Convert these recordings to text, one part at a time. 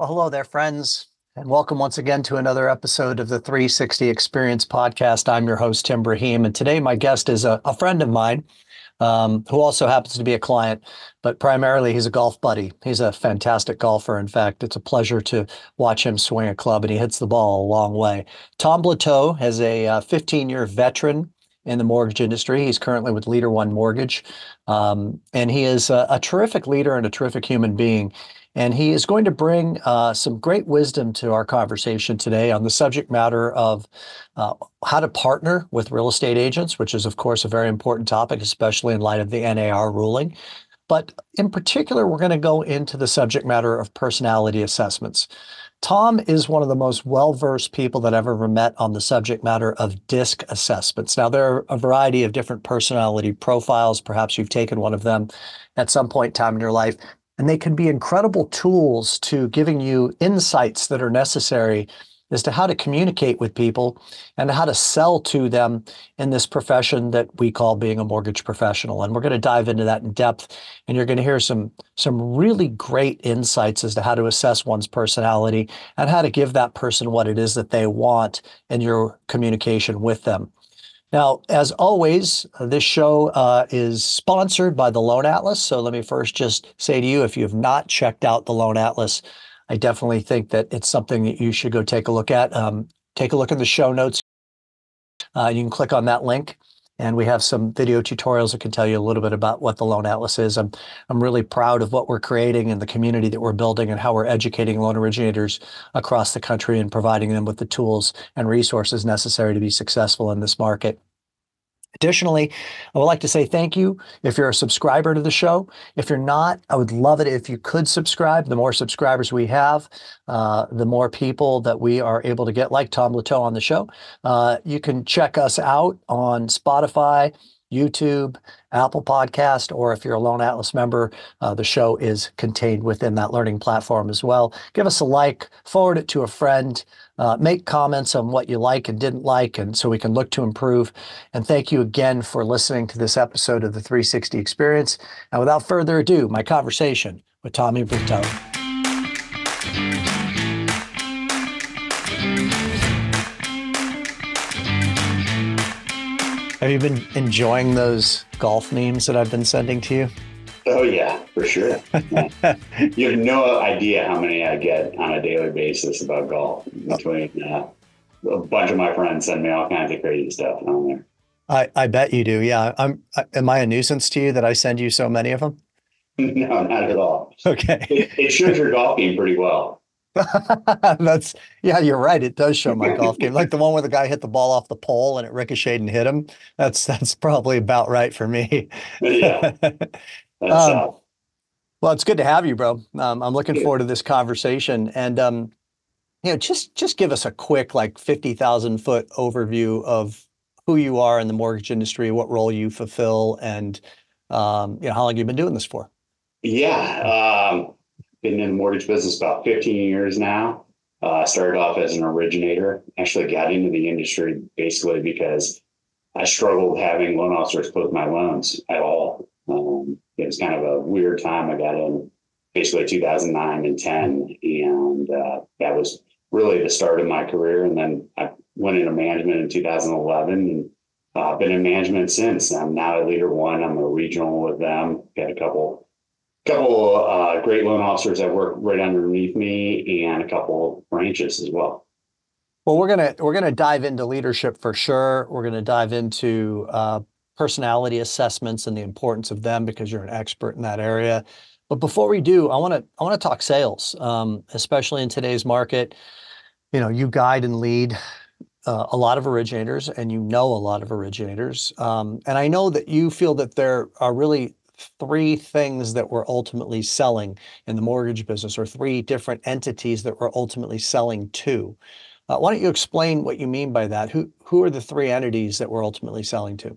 Well, hello there, friends, and welcome once again to another episode of the 360 Experience podcast. I'm your host, Tim Braheem, and today my guest is a friend of mine who also happens to be a client, but primarily he's a golf buddy. He's a fantastic golfer. In fact, it's a pleasure to watch him swing a club, and he hits the ball a long way. Tom Blattau is a 15-year veteran in the mortgage industry. He's currently with Leader One Mortgage, and he is a terrific leader and a terrific human being. And he is going to bring some great wisdom to our conversation today on the subject matter of how to partner with real estate agents, which is, of course, a very important topic, especially in light of the NAR ruling. But in particular, we're going to go into the subject matter of personality assessments. Tom is one of the most well-versed people that I've ever met on the subject matter of DISC assessments. Now, there are a variety of different personality profiles. Perhaps you've taken one of them at some point in time in your life. And they can be incredible tools to giving you insights that are necessary as to how to communicate with people and how to sell to them in this profession that we call being a mortgage professional. And we're going to dive into that in depth. And you're going to hear some really great insights as to how to assess one's personality and how to give that person what it is that they want in your communication with them. Now, as always, this show is sponsored by the Loan Atlas. So let me first just say to you, if you have not checked out the Loan Atlas, I definitely think that it's something that you should go take a look at. Take a look in the show notes. You can click on that link, and we have some video tutorials that can tell you a little bit about what the Loan Atlas is. I'm really proud of what we're creating and the community that we're building and how we're educating loan originators across the country and providing them with the tools and resources necessary to be successful in this market. Additionally, I would like to say thank you if you're a subscriber to the show. If you're not, I would love it if you could subscribe. The more subscribers we have, the more people that we are able to get, like Tom Blattau on the show. You can check us out on Spotify, YouTube, Apple Podcast, or if you're a Loan Atlas member, the show is contained within that learning platform as well. Give us a like, forward it to a friend, make comments on what you like and didn't like, and so we can look to improve. And thank you again for listening to this episode of the 360 Experience. And without further ado, my conversation with Tommy Blattau. Have you been enjoying those golf memes that I've been sending to you? Oh, yeah, for sure. You have no idea how many I get on a daily basis about golf. Between a bunch of my friends send me all kinds of crazy stuff on there. I bet you do. Yeah. Am I a nuisance to you that I send you so many of them? No, not at all. Okay. It shows your golf game pretty well. Yeah, you're right. It does show my golf game. Like the one where the guy hit the ball off the pole and it ricocheted and hit him. That's probably about right for me. Yeah. Well, it's good to have you, bro. I'm looking forward to this conversation. And just give us a quick, like 50,000 foot overview of who you are in the mortgage industry, what role you fulfill, and how long you've been doing this for. Yeah. Been in the mortgage business about 15 years now. Started off as an originator. Actually got into the industry basically because I struggled having loan officers close my loans at all. It was kind of a weird time. I got in basically 2009 and 10, and that was really the start of my career. And then I went into management in 2011 and been in management since. I'm now at Leader One. I'm a regional with them. Got a couple great loan officers that work right underneath me, and a couple branches as well. Well, we're gonna dive into leadership for sure. We're gonna dive into personality assessments and the importance of them because you're an expert in that area. But before we do, I want to talk sales, especially in today's market. You guide and lead a lot of originators, and a lot of originators. And I know that you feel that there are really three things that we're ultimately selling in the mortgage business, or three different entities that we're ultimately selling to. Why don't you explain what you mean by that? Who are the three entities that we're ultimately selling to?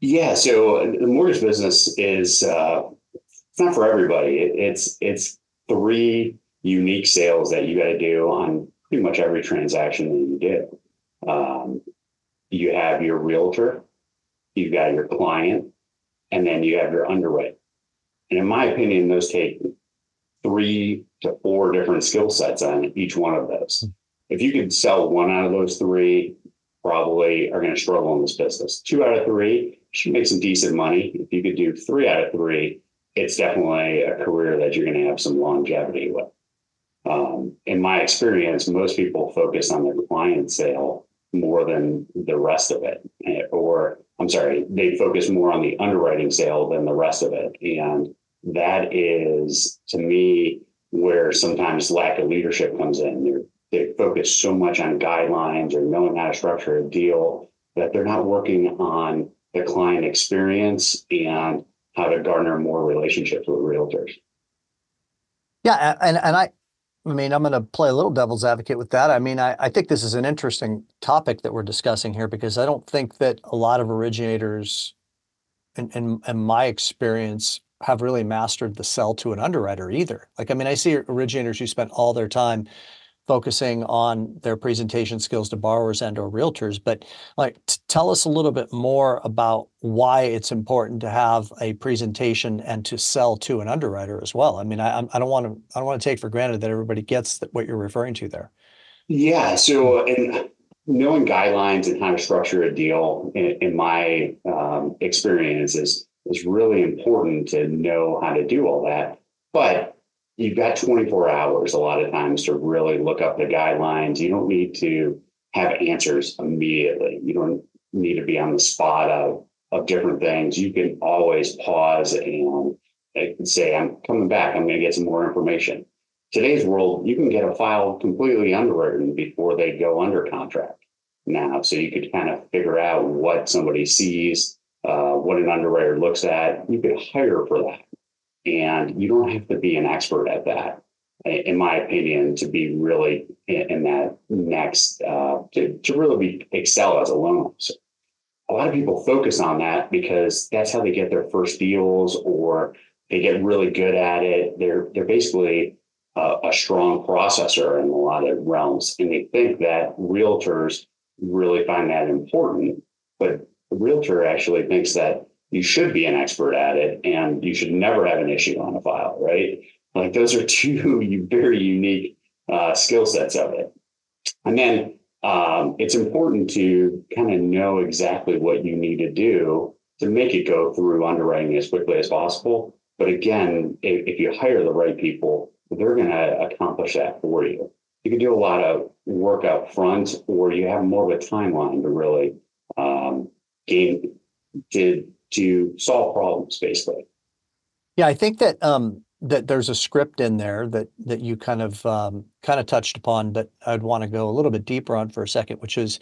Yeah, so the mortgage business is it's not for everybody. It's three unique sales that you got to do on pretty much every transaction that you do. You have your realtor, you've got your client, and then you have your underwriter. And in my opinion, those take three to 4 different skill sets on each one of those. If you could sell 1 out of those 3, probably are going to struggle in this business. 2 out of 3 should make some decent money. If you could do 3 out of 3, it's definitely a career that you're going to have some longevity with. In my experience, most people focus on their client sale more than the rest of it. Or, I'm sorry, they focus more on the underwriting sale than the rest of it. And that is, to me, where sometimes lack of leadership comes in. They focus so much on guidelines or knowing how to structure a deal that they're not working on the client experience and how to garner more relationships with realtors. Yeah, and I mean, I'm going to play a little devil's advocate with that. I mean, I think this is an interesting topic that we're discussing here because I don't think that a lot of originators, in my experience, have really mastered the sell to an underwriter either. Like, I mean, I see originators who spend all their time focusing on their presentation skills to borrowers and or realtors, but like tell us a little bit more about why it's important to have a presentation and to sell to an underwriter as well. I mean, I don't want to take for granted that everybody gets what you're referring to there. Yeah. So, and knowing guidelines and how to structure a deal, in my experience, is really important to know how to do all that. But you've got 24 hours a lot of times to really look up the guidelines. You don't need to have answers immediately. You don't need to be on the spot of different things. You can always pause and say, I'm coming back. I'm going to get some more information. Today's world, you can get a file completely underwritten before they go under contract now. So you could kind of figure out what somebody sees, what an underwriter looks at. You could hire for that. And you don't have to be an expert at that, in my opinion, to be really in that next, to really excel as a loan officer. A lot of people focus on that because that's how they get their first deals, or they get really good at it. They're basically a strong processor in a lot of realms. And they think that realtors really find that important. But the realtor actually thinks that you should be an expert at it and you should never have an issue on a file, right? Like those are 2 very unique skill sets of it. And then it's important to kind of know exactly what you need to do to make it go through underwriting as quickly as possible. But again, if you hire the right people, they're going to accomplish that for you. You can do a lot of work up front, or you have more of a timeline to really gain to solve problems, basically. Yeah, I think that that there's a script in there that you kind of touched upon, but I'd want to go a little bit deeper on for a second, which is,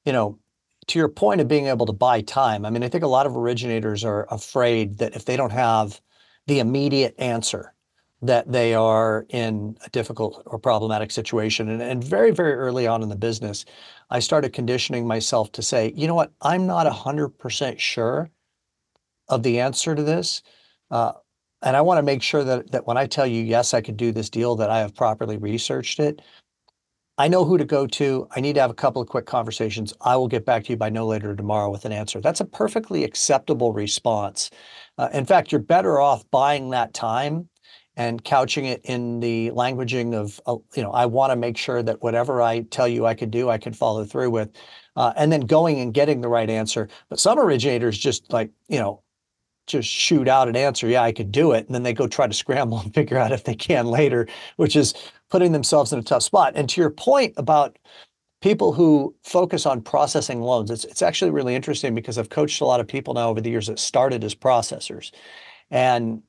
you know, to your point of being able to buy time. I mean, I think a lot of originators are afraid that if they don't have the immediate answer, that they are in a difficult or problematic situation. And very, very early on in the business, I started conditioning myself to say, you know what, I'm not 100% sure of the answer to this. And I want to make sure that when I tell you, yes, I could do this deal, that I have properly researched it. I know who to go to. I need to have a couple of quick conversations. I will get back to you by no later tomorrow with an answer. That's a perfectly acceptable response. In fact, you're better off buying that time and couching it in the languaging of, I want to make sure that whatever I tell you I could do, I can follow through with, and then going and getting the right answer. But some originators just just shoot out an answer. Yeah, I could do it. And then they go try to scramble and figure out if they can later, which is putting themselves in a tough spot. And to your point about people who focus on processing loans, it's actually really interesting because I've coached a lot of people now over the years that started as processors. And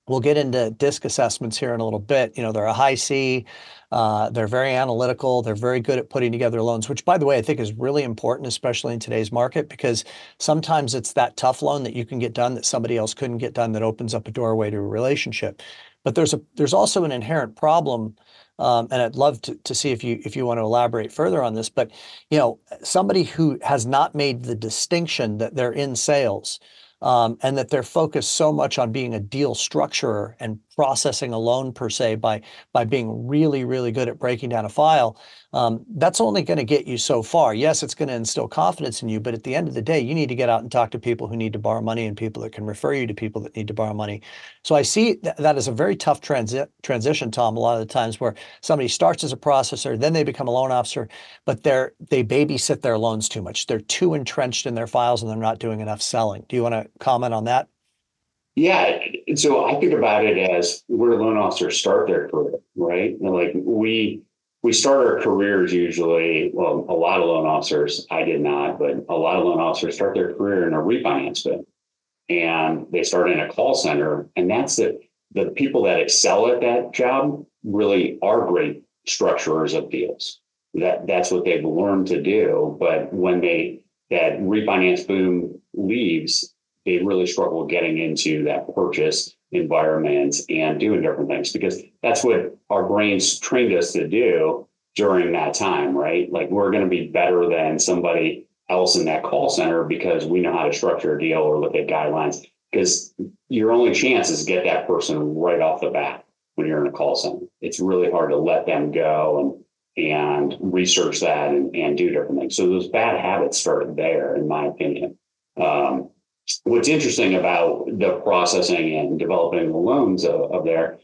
we'll get into DISC assessments here in a little bit. They're a high C. They're very analytical. They're very good at putting together loans, which, by the way, I think is really important, especially in today's market, because sometimes it's that tough loan that you can get done that somebody else couldn't get done that opens up a doorway to a relationship. But there's also an inherent problem, and I'd love to see if you want to elaborate further on this. But somebody who has not made the distinction that they're in sales, and that they're focused so much on being a deal structurer and processing a loan per se by being really, really good at breaking down a file, that's only going to get you so far. Yes, it's going to instill confidence in you, but at the end of the day, you need to get out and talk to people who need to borrow money and people that can refer you to people that need to borrow money. So I see that as a very tough transition, Tom, a lot of the times where somebody starts as a processor, then they become a loan officer, but they babysit their loans too much. They're too entrenched in their files and they're not doing enough selling. Do you want to comment on that? Yeah. So I think about it as where loan officers start their career, right? And like we start our careers usually, well, a lot of loan officers, I did not, but a lot of loan officers start their career in a refinance bid. And they start in a call center. And that's the people that excel at that job really are great structurers of deals. That's what they've learned to do. But when that refinance boom leaves, they really struggle getting into that purchase environment and doing different things, because that's what our brains trained us to do during that time, right? Like we're going to be better than somebody else in that call center because we know how to structure a deal or look at guidelines, because your only chance is to get that person right off the bat when you're in a call center. It's really hard to let them go and research that and do different things. So those bad habits started there, in my opinion. What's interesting about the processing and developing the loans of there,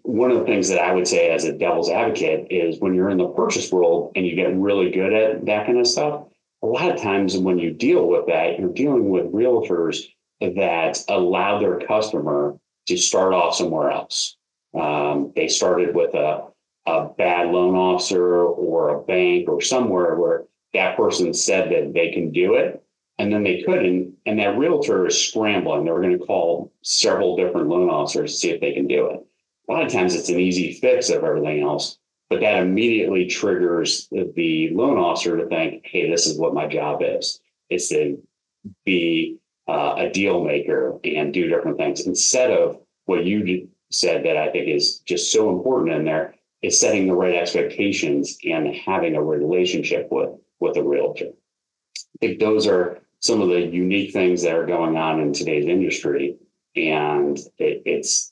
one of the things that I would say as a devil's advocate is when you're in the purchase world and you get really good at that kind of stuff, a lot of times when you deal with that, you're dealing with realtors that allow their customer to start off somewhere else. They started with a bad loan officer or a bank or somewhere where that person said that they can do it, and then they couldn't, and that realtor is scrambling. They're going to call several different loan officers to see if they can do it. A lot of times it's an easy fix of everything else, but that immediately triggers the loan officer to think, hey, this is what my job is. It's to be a deal maker and do different things, instead of what you said that I think is just so important in there, is setting the right expectations and having a relationship with a realtor. I think those are some of the unique things that are going on in today's industry. And it's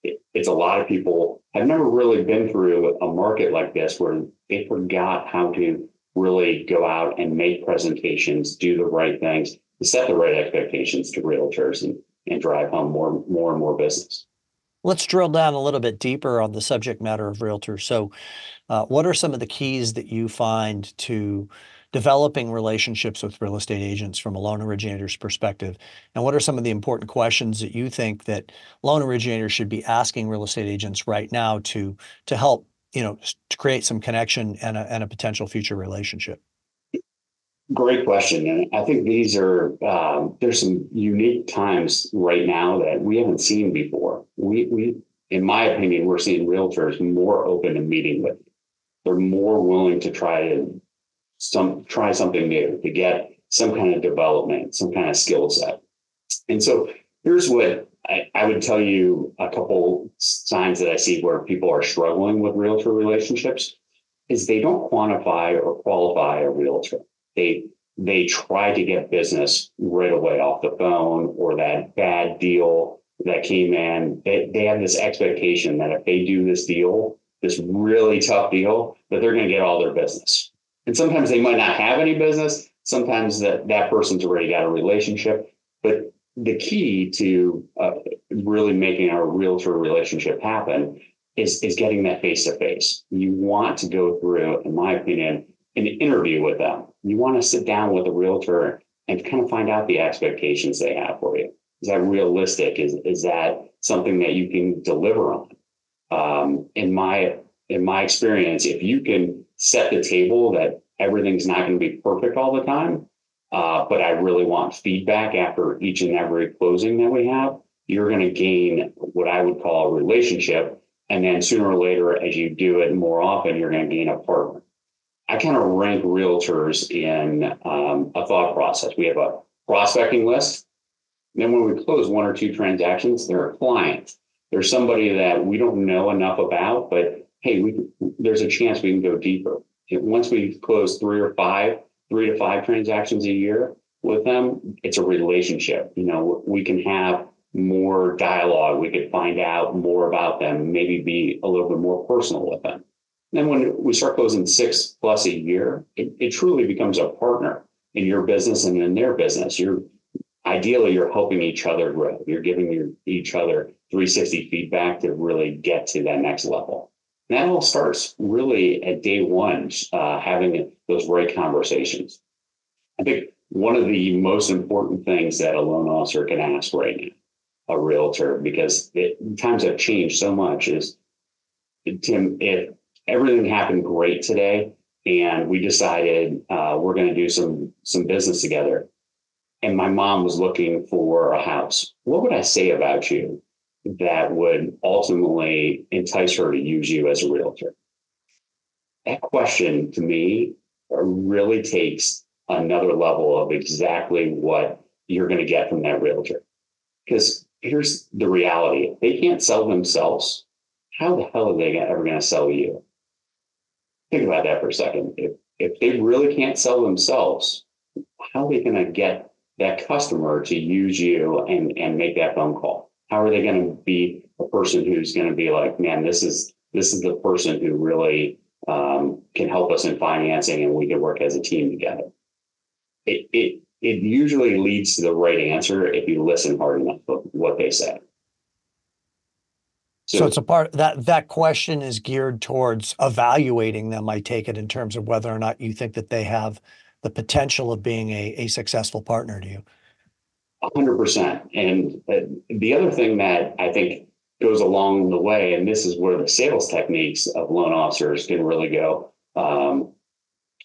a lot of people have never really been through a market like this where they forgot how to really go out and make presentations, do the right things, set the right expectations to realtors and drive home more and more business. Let's drill down a little bit deeper on the subject matter of realtors. So what are some of the keys that you find to developing relationships with real estate agents from a loan originator's perspective? And what are some of the important questions that you think that loan originators should be asking real estate agents right now to help, to create some connection and a potential future relationship? Great question. And I think these are, there's some unique times right now that we haven't seen before. We, in my opinion, we're seeing realtors more open to meeting with you. They're more willing to try something new, to get some kind of development, some kind of skill set. And so here's what I would tell you, a couple signs that I see where people are struggling with realtor relationships is they don't quantify or qualify a realtor. They try to get business right away off the phone, or that bad deal that came in. They have this expectation that if they do this deal, this really tough deal, that they're going to get all their business. And sometimes they might not have any business. Sometimes that person's already got a relationship. But the key to really making a realtor relationship happen is getting that face-to-face. You want to go through, in my opinion, an interview with them. You want to sit down with a realtor and kind of find out the expectations they have for you. Is that realistic? Is that something that you can deliver on? In my experience, if you can set the table that everything's not going to be perfect all the time, but I really want feedback after each and every closing that we have, you're going to gain what I would call a relationship. And then sooner or later, as you do it more often, you're going to gain a partner. I kind of rank realtors in a thought process. We have a prospecting list. And then when we close one or two transactions, they're a client. They're somebody that we don't know enough about, but hey, there's a chance we can go deeper. Once we close 3 to 5 transactions a year with them, it's a relationship. We can have more dialogue. We could find out more about them, maybe be a little bit more personal with them. And then when we start closing 6+ a year, it truly becomes a partner in your business and in their business. Ideally, you're helping each other grow. You're giving each other 360 feedback to really get to that next level. And that all starts really at day one, having those right conversations. I think one of the most important things that a loan officer can ask right now, a realtor, because times have changed so much, is, Tim, if everything happened great today and we decided we're going to do some business together, and my mom was looking for a house, what would I say about you that would ultimately entice her to use you as a realtor? That question to me really takes another level of exactly what you're going to get from that realtor. Because here's the reality. If they can't sell themselves, how the hell are they ever going to sell you? Think about that for a second. If they really can't sell themselves, how are they going to get that customer to use you and make that phone call? How are they going to be a person who's going to be like, man, this is the person who really can help us in financing, and we can work as a team together? It usually leads to the right answer if you listen hard enough to what they say. So it's a part that question is geared towards evaluating them, I take it, in terms of whether or not you think that they have the potential of being a successful partner to you. 100%. And the other thing that I think goes along the way, and this is where the sales techniques of loan officers can really go,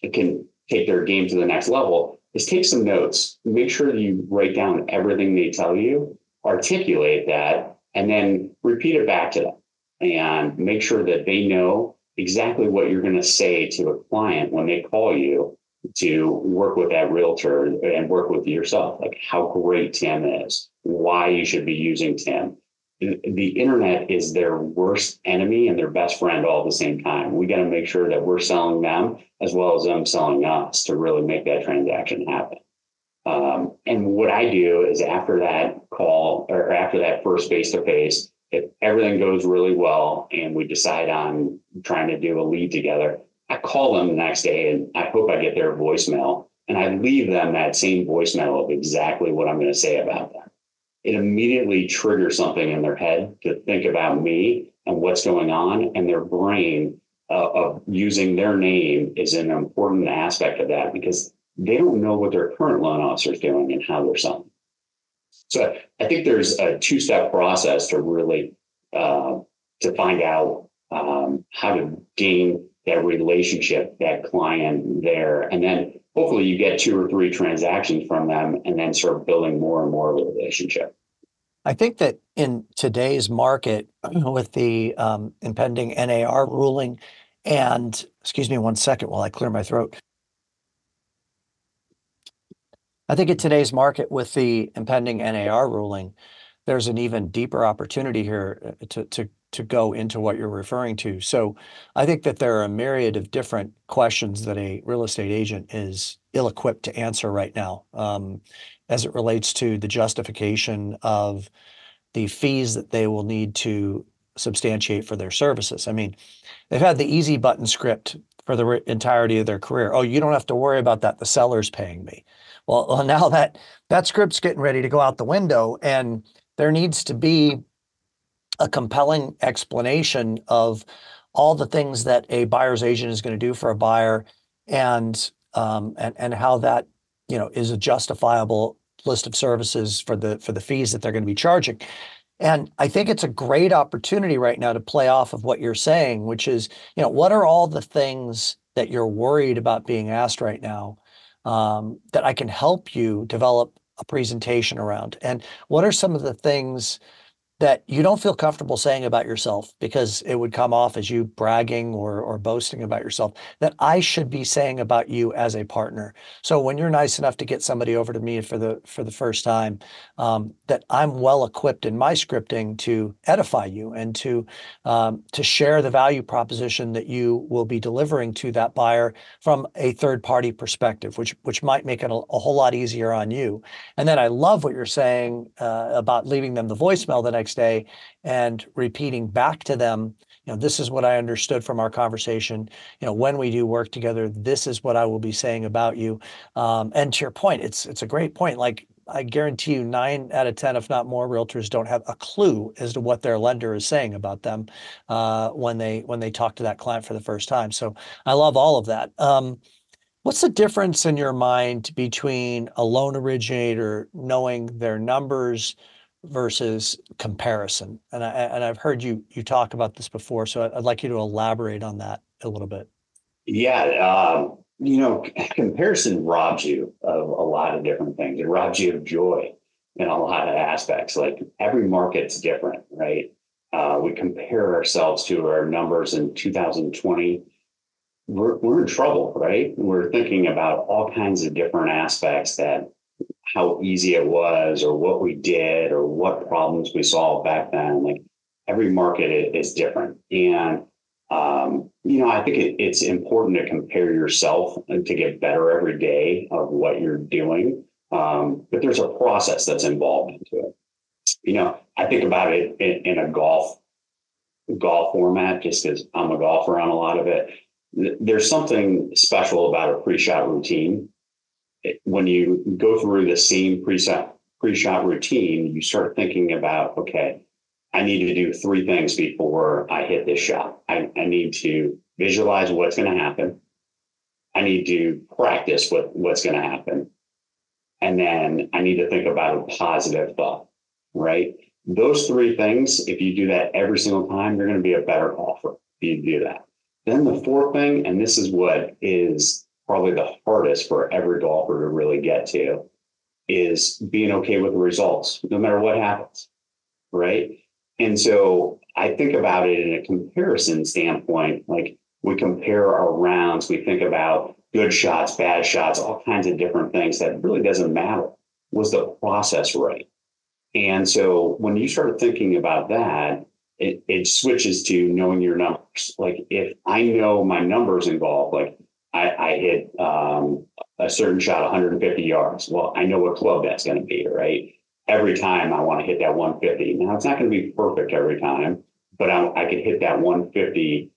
it can take their game to the next level, is take some notes. Make sure that you write down everything they tell you, articulate that, and then repeat it back to them. And make sure that they know exactly what you're going to say to a client when they call you to work with that realtor and work with yourself, like how great Tim is, why you should be using Tim. The internet is their worst enemy and their best friend all at the same time. We got to make sure that we're selling them as well as them selling us to really make that transaction happen. And what I do is after that call or after that first face-to-face, if everything goes really well and we decide on trying to do a lead together, I call them the next day and I hope I get their voicemail, and I leave them that same voicemail of exactly what I'm going to say about them. It immediately triggers something in their head to think about me and what's going on, and their brain of using their name is an important aspect of that, because they don't know what their current loan officer is doing and how they're selling. So I think there's a two-step process to really to find out how to gain that relationship, that client there. And then hopefully you get 2 or 3 transactions from them and then start building more and more of a relationship. I think that in today's market, with the impending NAR ruling, and excuse me one second while I clear my throat. I think in today's market with the impending NAR ruling, there's an even deeper opportunity here to go into what you're referring to. So I think that there are a myriad of different questions that a real estate agent is ill-equipped to answer right now, as it relates to the justification of the fees that they will need to substantiate for their services. I mean, they've had the easy button script for the entirety of their career. Oh, you don't have to worry about that. The seller's paying me. Well, now that script's getting ready to go out the window, and there needs to be a compelling explanation of all the things that a buyer's agent is going to do for a buyer, and how that, is a justifiable list of services for the fees that they're going to be charging. And I think it's a great opportunity right now to play off of what you're saying, which is, what are all the things that you're worried about being asked right now, that I can help you develop a presentation around? And what are some of the things that you don't feel comfortable saying about yourself because it would come off as you bragging or boasting about yourself, that I should be saying about you as a partner. So when you're nice enough to get somebody over to me for the first time, that I'm well equipped in my scripting to edify you and to share the value proposition that you will be delivering to that buyer from a third party perspective, which might make it a whole lot easier on you. And then I love what you're saying about leaving them the voicemail the next day and repeating back to them, this is what I understood from our conversation. When we do work together, this is what I will be saying about you. And to your point, it's a great point. Like, I guarantee you 9 out of 10, if not more, realtors don't have a clue as to what their lender is saying about them when they talk to that client for the first time. So I love all of that. What's the difference in your mind between a loan originator knowing their numbers versus comparison? And I've heard you talk about this before, so I'd like you to elaborate on that a little bit. Yeah. Comparison robs you of a lot of different things. It robs you of joy in a lot of aspects. Like, every market's different, right? We compare ourselves to our numbers in 2020. We're in trouble, right? We're thinking about all kinds of different aspects, that how easy it was or what we did or what problems we solved back then. Like, every market is different. And, I think it's important to compare yourself and to get better every day of what you're doing. But there's a process that's involved into it. I think about it in a golf format, just because I'm a golfer on a lot of it. There's something special about a pre-shot routine. When you go through the same pre-shot routine, you start thinking about, okay, I need to do 3 things before I hit this shot. I need to visualize what's going to happen. I need to practice what's going to happen. And then I need to think about a positive thought, right? Those 3 things, if you do that every single time, you're going to be a better golfer if you do that. Then the 4th thing, and this is what is probably the hardest for every golfer to really get to, is being okay with the results, no matter what happens, right? And so I think about it in a comparison standpoint. Like, we compare our rounds, we think about good shots, bad shots, all kinds of different things that really doesn't matter. Was the process right? And so when you start thinking about that, it switches to knowing your numbers. Like, if I know my numbers in golf, like I hit a certain shot 150 yards. Well, I know what club that's going to be, right? Every time I want to hit that 150. Now, it's not going to be perfect every time, but I could hit that 150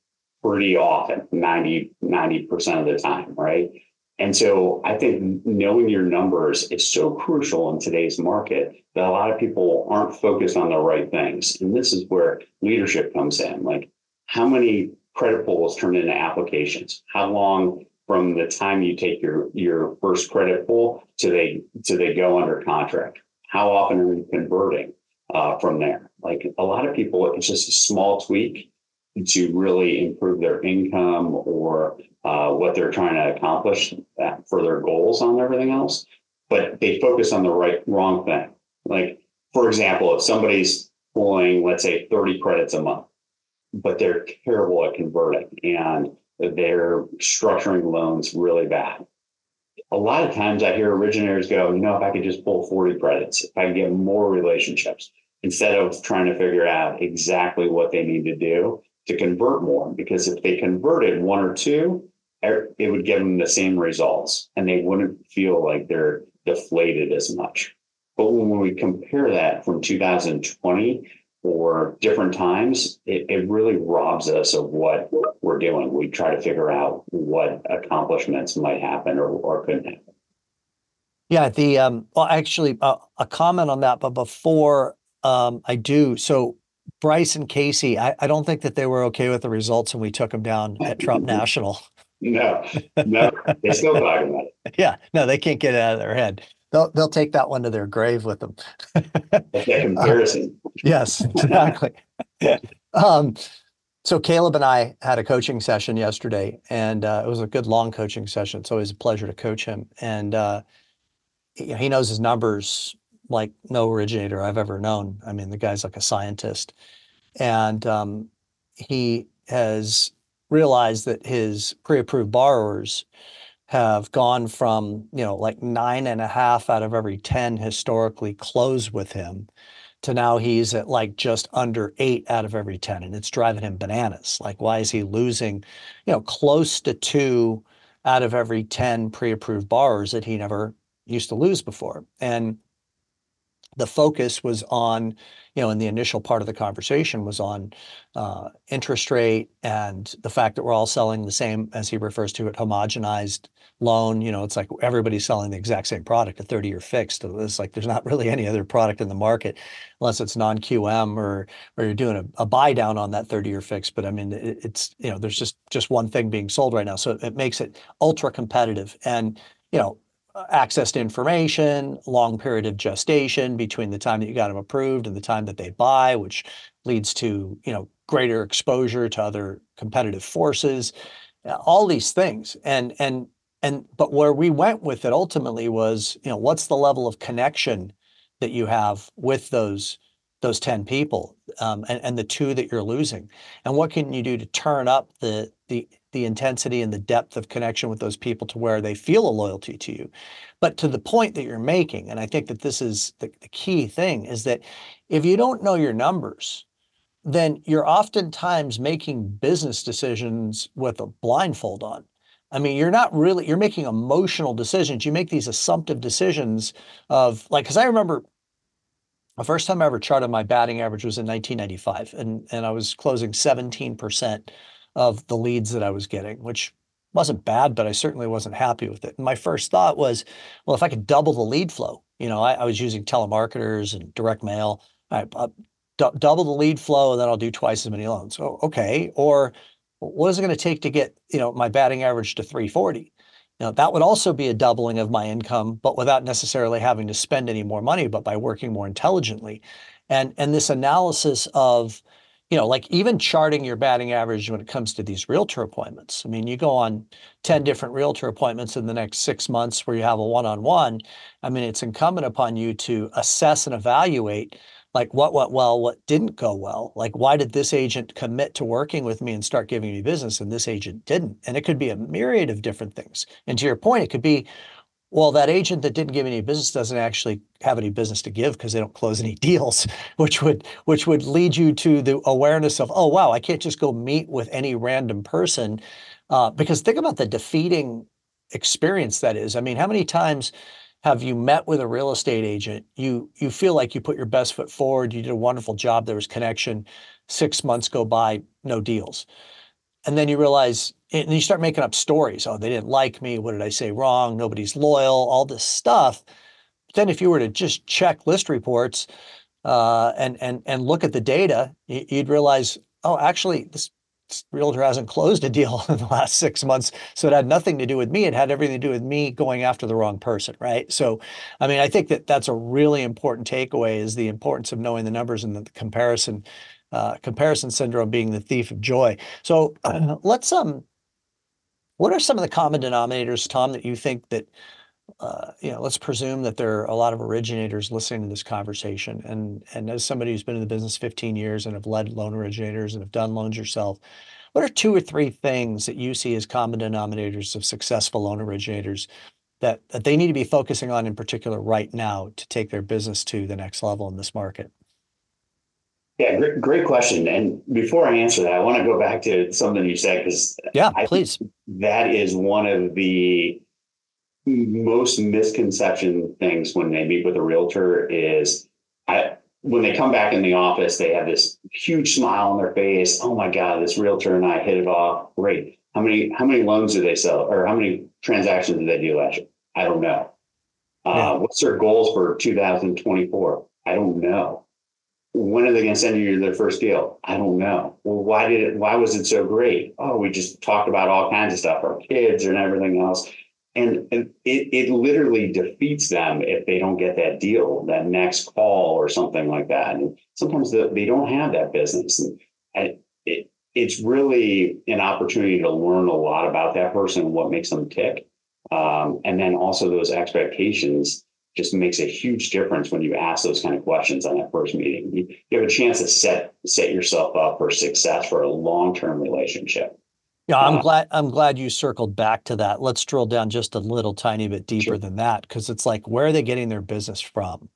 pretty often, 90% of the time, right? And so I think knowing your numbers is so crucial in today's market that a lot of people aren't focused on the right things. And this is where leadership comes in. Like, how many credit pulls turn into applications? How long from the time you take your first credit pull to they go under contract? How often are you converting from there? Like, a lot of people, it's just a small tweak to really improve their income or what they're trying to accomplish for their goals on everything else. But they focus on the wrong thing. Like, for example, if somebody's pulling, let's say, 30 credits a month, but they're terrible at converting and they're structuring loans really bad. A lot of times I hear originators go, if I could just pull 40 credits, if I could get more relationships, instead of trying to figure out exactly what they need to do to convert more. Because if they converted 1 or 2, it would give them the same results and they wouldn't feel like they're deflated as much. But when we compare that from 2020 or different times, it really robs us of what we're doing. We try to figure out what accomplishments might happen or couldn't happen. Yeah, actually, a comment on that, but before I do, so Bryce and Casey, I don't think that they were okay with the results when we took them down at Trump National. No, they still talk about it. Yeah, no, they can't get it out of their head. They'll take that one to their grave with them. That's that comparison. Yes, exactly. So Caleb and I had a coaching session yesterday, and it was a good long coaching session. It's always a pleasure to coach him, and he knows his numbers like no originator I've ever known. I mean, the guy's like a scientist. And he has realized that his pre-approved borrowers have gone from, like 9.5 out of every 10 historically close with him to now he's at like just under 8 out of every 10. And it's driving him bananas. Like, why is he losing, close to 2 out of every 10 pre-approved borrowers that he never used to lose before? And the focus was on, in the initial part of the conversation was on interest rate and the fact that we're all selling the same, as he refers to it, homogenized loan. It's like everybody's selling the exact same product, a 30-year fixed. It's like there's not really any other product in the market unless it's non-QM or you're doing a buy down on that 30-year fixed. But I mean, it's, there's just one thing being sold right now. So it makes it ultra competitive. And, access to information, long period of gestation between the time that you got them approved and the time that they buy, which leads to, greater exposure to other competitive forces, all these things. But where we went with it ultimately was, what's the level of connection that you have with those 10 people, and the 2 that you're losing, and what can you do to turn up the intensity and the depth of connection with those people to where they feel a loyalty to you. But to the point that you're making, and I think that this is the key thing, is that if you don't know your numbers, then you're oftentimes making business decisions with a blindfold on. I mean, you're making emotional decisions. You make these assumptive decisions of like, because I remember the first time I ever charted my batting average was in 1995, and I was closing 17% of the leads that I was getting, which wasn't bad, but I certainly wasn't happy with it. And my first thought was, well, if I could double the lead flow, I was using telemarketers and direct mail. Double the lead flow, and then I'll do twice as many loans. Oh, okay. Or what is it going to take to get, my batting average to 340? That would also be a doubling of my income, but without necessarily having to spend any more money, but by working more intelligently. And this analysis of, like even charting your batting average when it comes to these realtor appointments. I mean, you go on 10 different realtor appointments in the next 6 months where you have a one-on-one. I mean, it's incumbent upon you to assess and evaluate like what went well, what didn't go well. Like, why did this agent commit to working with me and start giving me business and this agent didn't? And it could be a myriad of different things. And to your point, it could be, well, that agent that didn't give any business doesn't actually have any business to give because they don't close any deals, which would lead you to the awareness of, oh, wow, I can't just go meet with any random person. Because think about the defeating experience that is. I mean, how many times have you met with a real estate agent? You feel like you put your best foot forward. You did a wonderful job. There was connection. 6 months go by, no deals. And then you realize, and you start making up stories. Oh, they didn't like me. What did I say wrong? Nobody's loyal, all this stuff. But then if you were to just check list reports and look at the data, you'd realize, oh, actually, this realtor hasn't closed a deal in the last 6 months. So it had nothing to do with me. It had everything to do with me going after the wrong person, right? So, I mean, I think that that's a really important takeaway, is the importance of knowing the numbers and the comparison syndrome being the thief of joy. So what are some of the common denominators, Tom, that you think that, let's presume that there are a lot of originators listening to this conversation. And as somebody who's been in the business 15 years and have led loan originators and have done loans yourself, what are 2 or 3 things that you see as common denominators of successful loan originators that they need to be focusing on in particular right now to take their business to the next level in this market? Yeah, great question. And before I answer that, I want to go back to something you said, because Yeah, I think please. that is one of the most misconception things when they meet with a realtor is when they come back in the office, they have this huge smile on their face. Oh my God, this realtor and I hit it off. Great. How many loans do they sell, or how many transactions did they do last year? I don't know. Yeah. What's their goals for 2024? I don't know. When are they going to send you their first deal? I don't know. Well, why was it so great? Oh, we just talked about all kinds of stuff, our kids and everything else. And it literally defeats them if they don't get that deal, that next call or something like that. And sometimes they don't have that business. And it's really an opportunity to learn a lot about that person and what makes them tick. And then also those expectations just makes a huge difference when you ask those kind of questions on that first meeting. You have a chance to set yourself up for success for a long-term relationship. Yeah, I'm glad you circled back to that. Let's drill down just a little tiny bit deeper Sure. than that, because it's like, where are they getting their business from?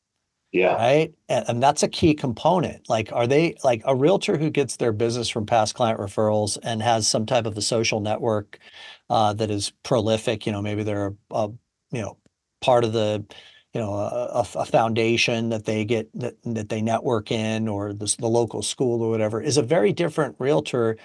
Yeah. Right. And that's a key component. Like, are they like a realtor who gets their business from past client referrals and has some type of a social network that is prolific? Maybe they're you know, part of the, a foundation that they get that they network in, or the local school or whatever, is a very different realtor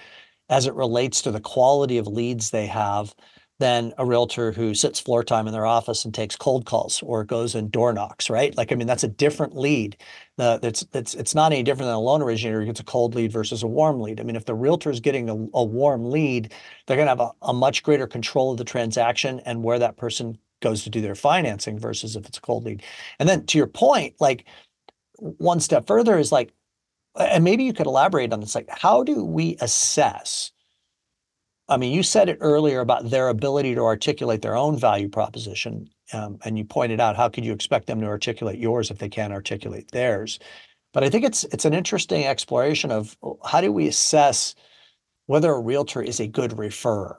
as it relates to the quality of leads they have than a realtor who sits floor time in their office and takes cold calls or goes and door knocks, right? Like, I mean, that's a different lead. It's not any different than a loan originator who gets a cold lead versus a warm lead. I mean, if the realtor is getting a warm lead, they're going to have a much greater control of the transaction and where that person goes to do their financing versus if it's a cold lead. And then to your point, like, one step further is like, and maybe you could elaborate on this, like, how do we assess? I mean, you said it earlier about their ability to articulate their own value proposition. And you pointed out, how could you expect them to articulate yours if they can't articulate theirs? But I think it's an interesting exploration of, how do we assess whether a realtor is a good referrer,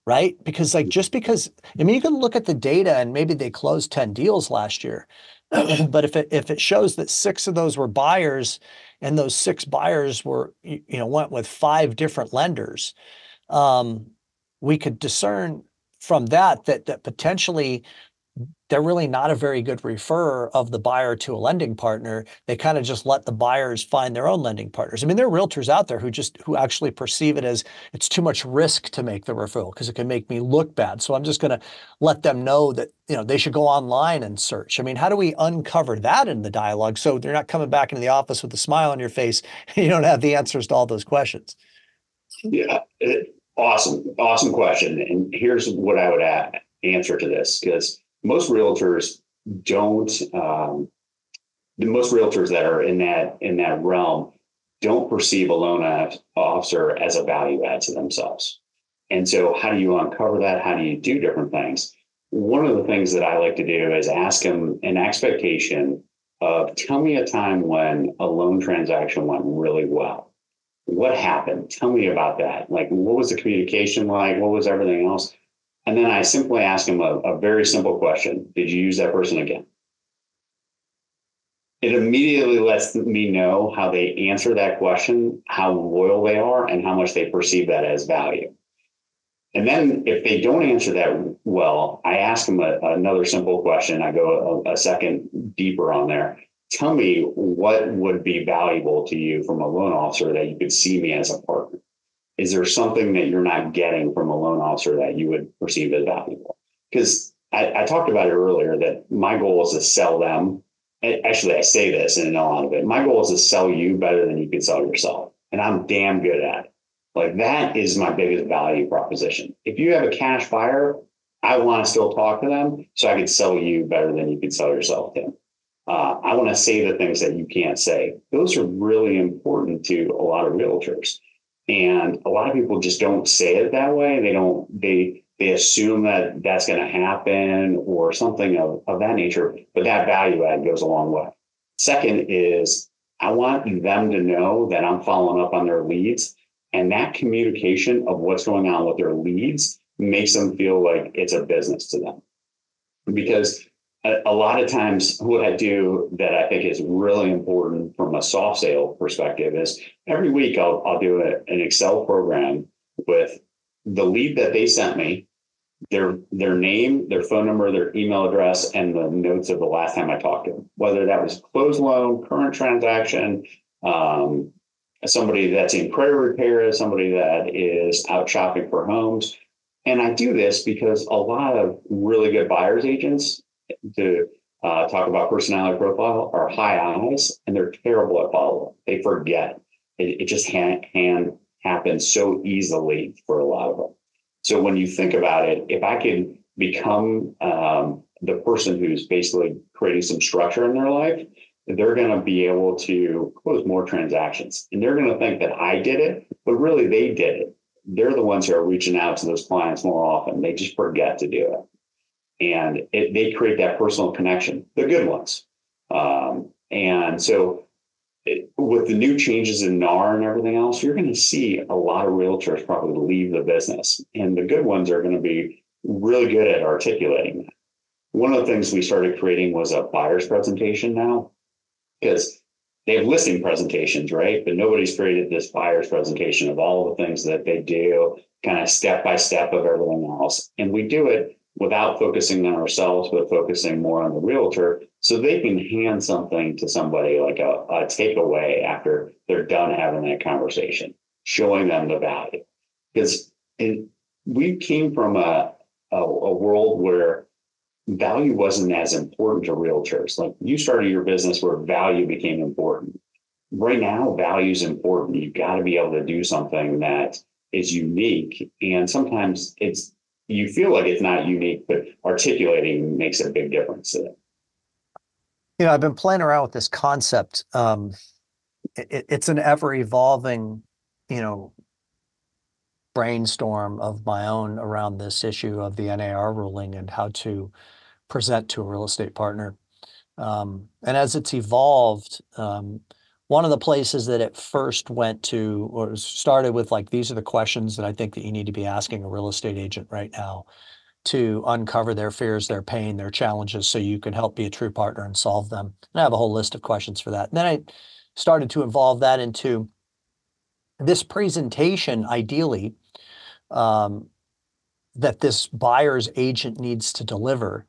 right? Because like, just because, I mean, you can look at the data and maybe they closed 10 deals last year, but if it shows that 6 of those were buyers, and those 6 buyers were, went with 5 different lenders, um, we could discern from that potentially they're really not a very good referrer of the buyer to a lending partner. They kind of just let the buyers find their own lending partners. I mean, there are realtors out there who actually perceive it as, it's too much risk to make the referral because it can make me look bad. So I'm just going to let them know that, they should go online and search. I mean, how do we uncover that in the dialogue so they're not coming back into the office with a smile on your face and you don't have the answers to all those questions? Yeah. Awesome question. And here's what I would answer to this, because most realtors don't, most realtors that are in that realm don't perceive a loan officer as a value add to themselves. And so how do you uncover that? How do you do different things? One of the things that I like to do is ask them an expectation of, tell me a time when a loan transaction went really well. What happened? Tell me about that. Like, what was the communication like? What was everything else? And then I simply ask them a very simple question. Did you use that person again? It immediately lets me know how they answer that question, how loyal they are, and how much they perceive that as value. And then if they don't answer that well, I ask them another simple question. I go a second deeper on there. Tell me what would be valuable to you from a loan officer that you could see me as a partner. Is there something that you're not getting from a loan officer that you would perceive as valuable? Because I talked about it earlier that my goal is to sell them. Actually, I say this in a lot of it. My goal is to sell you better than you can sell yourself. And I'm damn good at it. Like, that is my biggest value proposition. If you have a cash buyer, I want to still talk to them so I can sell you better than you can sell yourself, Tim. I want to say the things that you can't say. Those are really important to a lot of realtors. And a lot of people just don't say it that way. They assume that that's going to happen or something of that nature, but that value add goes a long way. Second is, I want them to know that I'm following up on their leads, and that communication of what's going on with their leads makes them feel like it's a business to them. Because a lot of times what I do that I think is really important from a soft sale perspective is, every week I'll do an Excel program with the lead that they sent me, their name, their phone number, their email address, and the notes of the last time I talked to them, whether that was closed loan, current transaction, somebody that's in credit repair, somebody that is out shopping for homes. And I do this because a lot of really good buyer's agents, to talk about personality profile, are high eyes, and they're terrible at follow-up. They forget. It just happens so easily for a lot of them. So when you think about it, if I can become the person who's basically creating some structure in their life, they're going to be able to close more transactions. And they're going to think that I did it, but really they did it. They're the ones who are reaching out to those clients more often. They just forget to do it. and they create that personal connection, the good ones. And so with the new changes in NAR and everything else, you're going to see a lot of realtors probably leave the business, and the good ones are going to be really good at articulating that. One of the things we started creating was a buyer's presentation now, because they have listing presentations, right? But nobody's created this buyer's presentation of all the things that they do, kind of step by step of everything else. And we do it without focusing on ourselves, but focusing more on the realtor, so they can hand something to somebody, like a takeaway after they're done having that conversation, showing them the value. Because we came from a world where value wasn't as important to realtors. Like, you started your business where value became important. Right now, value is important. You've got to be able to do something that is unique. And sometimes you feel like it's not unique, but articulating makes a big difference in it. I've been playing around with this concept. It's an ever evolving, brainstorm of my own around this issue of the NAR ruling and how to present to a real estate partner. And as it's evolved, one of the places that it first went to, or started with, like, these are the questions that I think that you need to be asking a real estate agent right now to uncover their fears, their pain, their challenges, so you can help be a true partner and solve them. And I have a whole list of questions for that. And then I started to evolve that into this presentation, ideally, that this buyer's agent needs to deliver,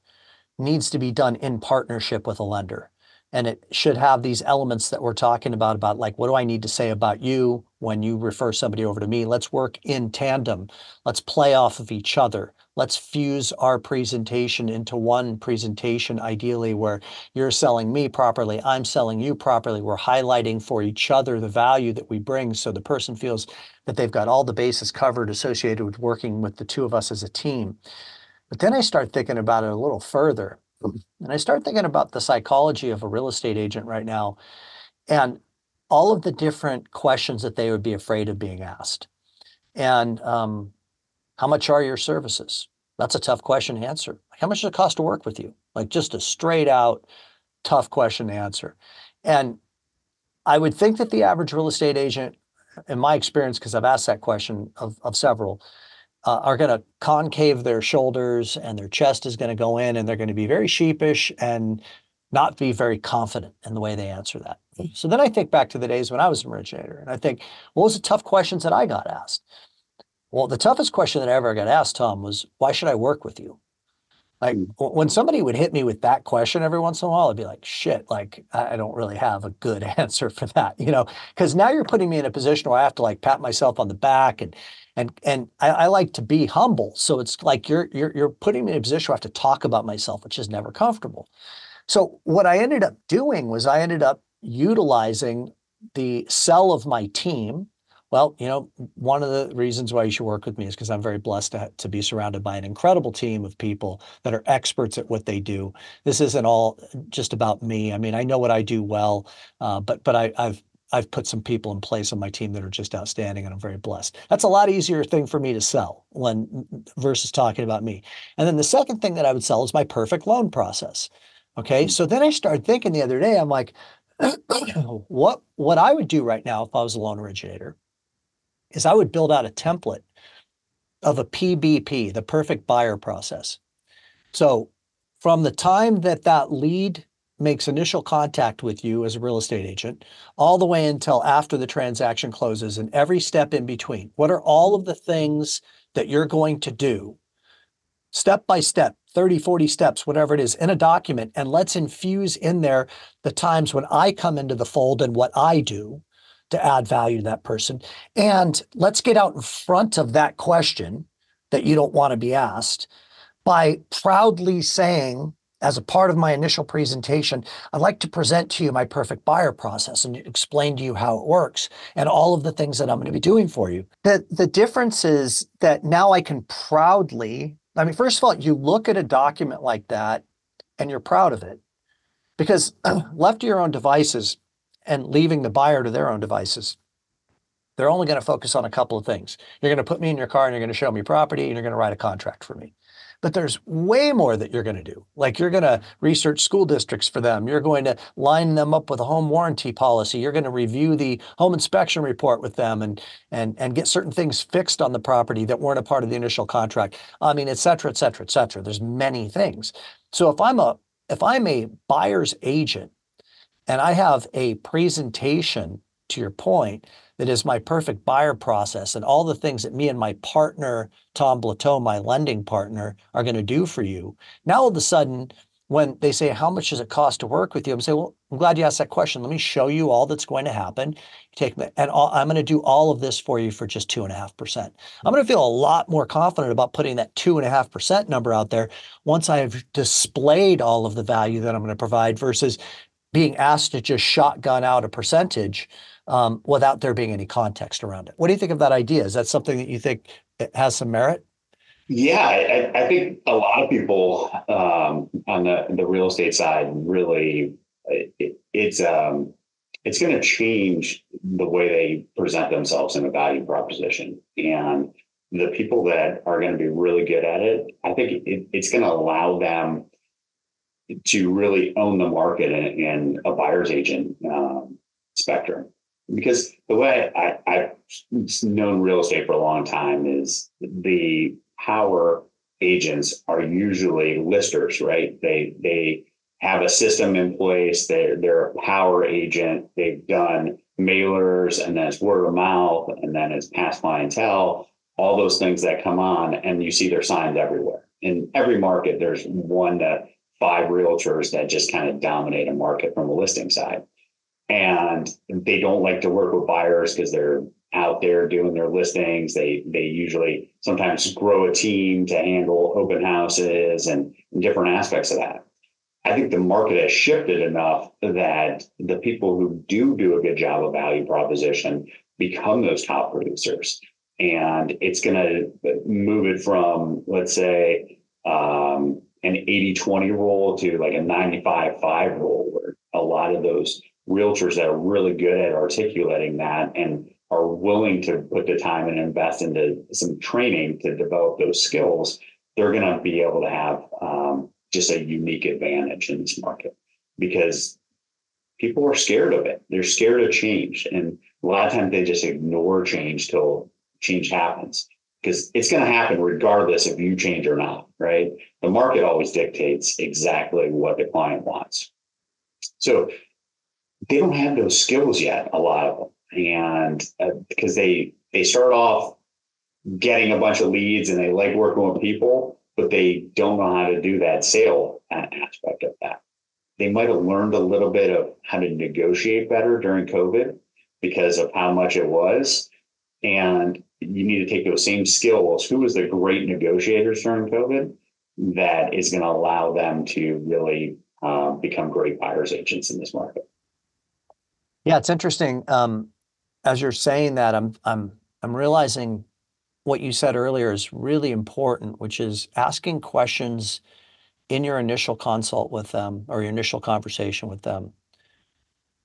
needs to be done in partnership with a lender. And it should have these elements that we're talking about like, what do I need to say about you when you refer somebody over to me? Let's work in tandem. Let's play off of each other. Let's fuse our presentation into one presentation, ideally, where you're selling me properly, I'm selling you properly. We're highlighting for each other the value that we bring, so the person feels that they've got all the bases covered associated with working with the two of us as a team. But then I start thinking about it a little further. And I start thinking about the psychology of a real estate agent right now, and all of the different questions that they would be afraid of being asked. And how much are your services? That's a tough question to answer. How much does it cost to work with you? Like, just a straight out tough question to answer. And I would think that the average real estate agent, in my experience, because I've asked that question of several, are going to concave their shoulders, and their chest is going to go in, and they're going to be very sheepish and not be very confident in the way they answer that. So then I think back to the days when I was an originator, and I think, what was the tough questions that I got asked? Well, the toughest question that I ever got asked, Tom, was, why should I work with you? Like, when somebody would hit me with that question every once in a while, I'd be like, shit, like, I don't really have a good answer for that, because now you're putting me in a position where I have to, like, pat myself on the back, and I like to be humble. So it's like you're putting me in a position where I have to talk about myself, which is never comfortable. So what I ended up doing was I ended up utilizing the sell of my team. Well, one of the reasons why you should work with me is because I'm very blessed to be surrounded by an incredible team of people that are experts at what they do. This isn't all just about me. I mean, I know what I do well, but I've put some people in place on my team that are just outstanding, and I'm very blessed. That's a lot easier thing for me to sell versus talking about me. And then the second thing that I would sell is my perfect loan process. Okay, so then I started thinking the other day, I'm like, what I would do right now if I was a loan originator is I would build out a template of a PBP, the perfect buyer process. So from the time that lead makes initial contact with you as a real estate agent, all the way until after the transaction closes, and every step in between, what are all of the things that you're going to do step by step, 30, 40 steps, whatever it is, in a document, and let's infuse in there the times when I come into the fold and what I do to add value to that person. And let's get out in front of that question that you don't want to be asked by proudly saying, as a part of my initial presentation, I'd like to present to you my perfect buyer process and explain to you how it works and all of the things that I'm going to be doing for you. The difference is that now I can proudly, first of all, you look at a document like that and you're proud of it, because left to your own devices and leaving the buyer to their own devices, they're only going to focus on a couple of things. You're going to put me in your car and you're going to show me property and you're going to write a contract for me. But there's way more that you're going to do. Like you're going to research school districts for them. You're going to line them up with a home warranty policy. You're going to review the home inspection report with them and get certain things fixed on the property that weren't a part of the initial contract. I mean, et cetera, et cetera, et cetera. There's many things. So if I'm a buyer's agent and I have a presentation, to your point, that is my perfect buyer process and all the things that me and my partner, Tom Blattau, my lending partner, are going to do for you. Now, all of a sudden, when they say, how much does it cost to work with you? I'm saying, well, I'm glad you asked that question. Let me show you all that's going to happen. I'm going to do all of this for you for just 2.5%. I'm going to feel a lot more confident about putting that 2.5% number out there once I've displayed all of the value that I'm going to provide versus being asked to just shotgun out a percentage without there being any context around it. What do you think of that idea? Is that something that you think has some merit? Yeah, I think a lot of people on the real estate side really it's going to change the way they present themselves in a value proposition. And the people that are going to be really good at it, I think it's going to allow them to really own the market in a buyer's agent spectrum. Because the way I've known real estate for a long time is the power agents are usually listers, right? They have a system in place. They're a power agent. They've done mailers, and then it's word of mouth, and then it's past clientele, all those things that come on, and you see their signs everywhere. In every market, there's 1 to 5 realtors that just kind of dominate a market from the listing side. And they don't like to work with buyers because they're out there doing their listings. They usually sometimes grow a team to handle open houses and different aspects of that. I think the market has shifted enough that the people who do a good job of value proposition become those top producers. And it's going to move it from, let's say, an 80-20 rule to like a 95-5 rule, where a lot of those realtors that are really good at articulating that and are willing to put the time and invest into some training to develop those skills, they're going to be able to have just a unique advantage in this market, because people are scared of it. They're scared of change. And a lot of times they just ignore change till change happens, because it's going to happen regardless if you change or not, right? The market always dictates exactly what the client wants. So they don't have those skills yet, a lot of them. And because they start off getting a bunch of leads and they like working with people, but they don't know how to do that sale aspect of that. They might have learned a little bit of how to negotiate better during COVID because of how much it was. And you need to take those same skills. Who was the great negotiators during COVID? That is going to allow them to really become great buyer's agents in this market. Yeah, it's interesting. As you're saying that, I'm realizing what you said earlier is really important, which is asking questions in your initial consult with them or your initial conversation with them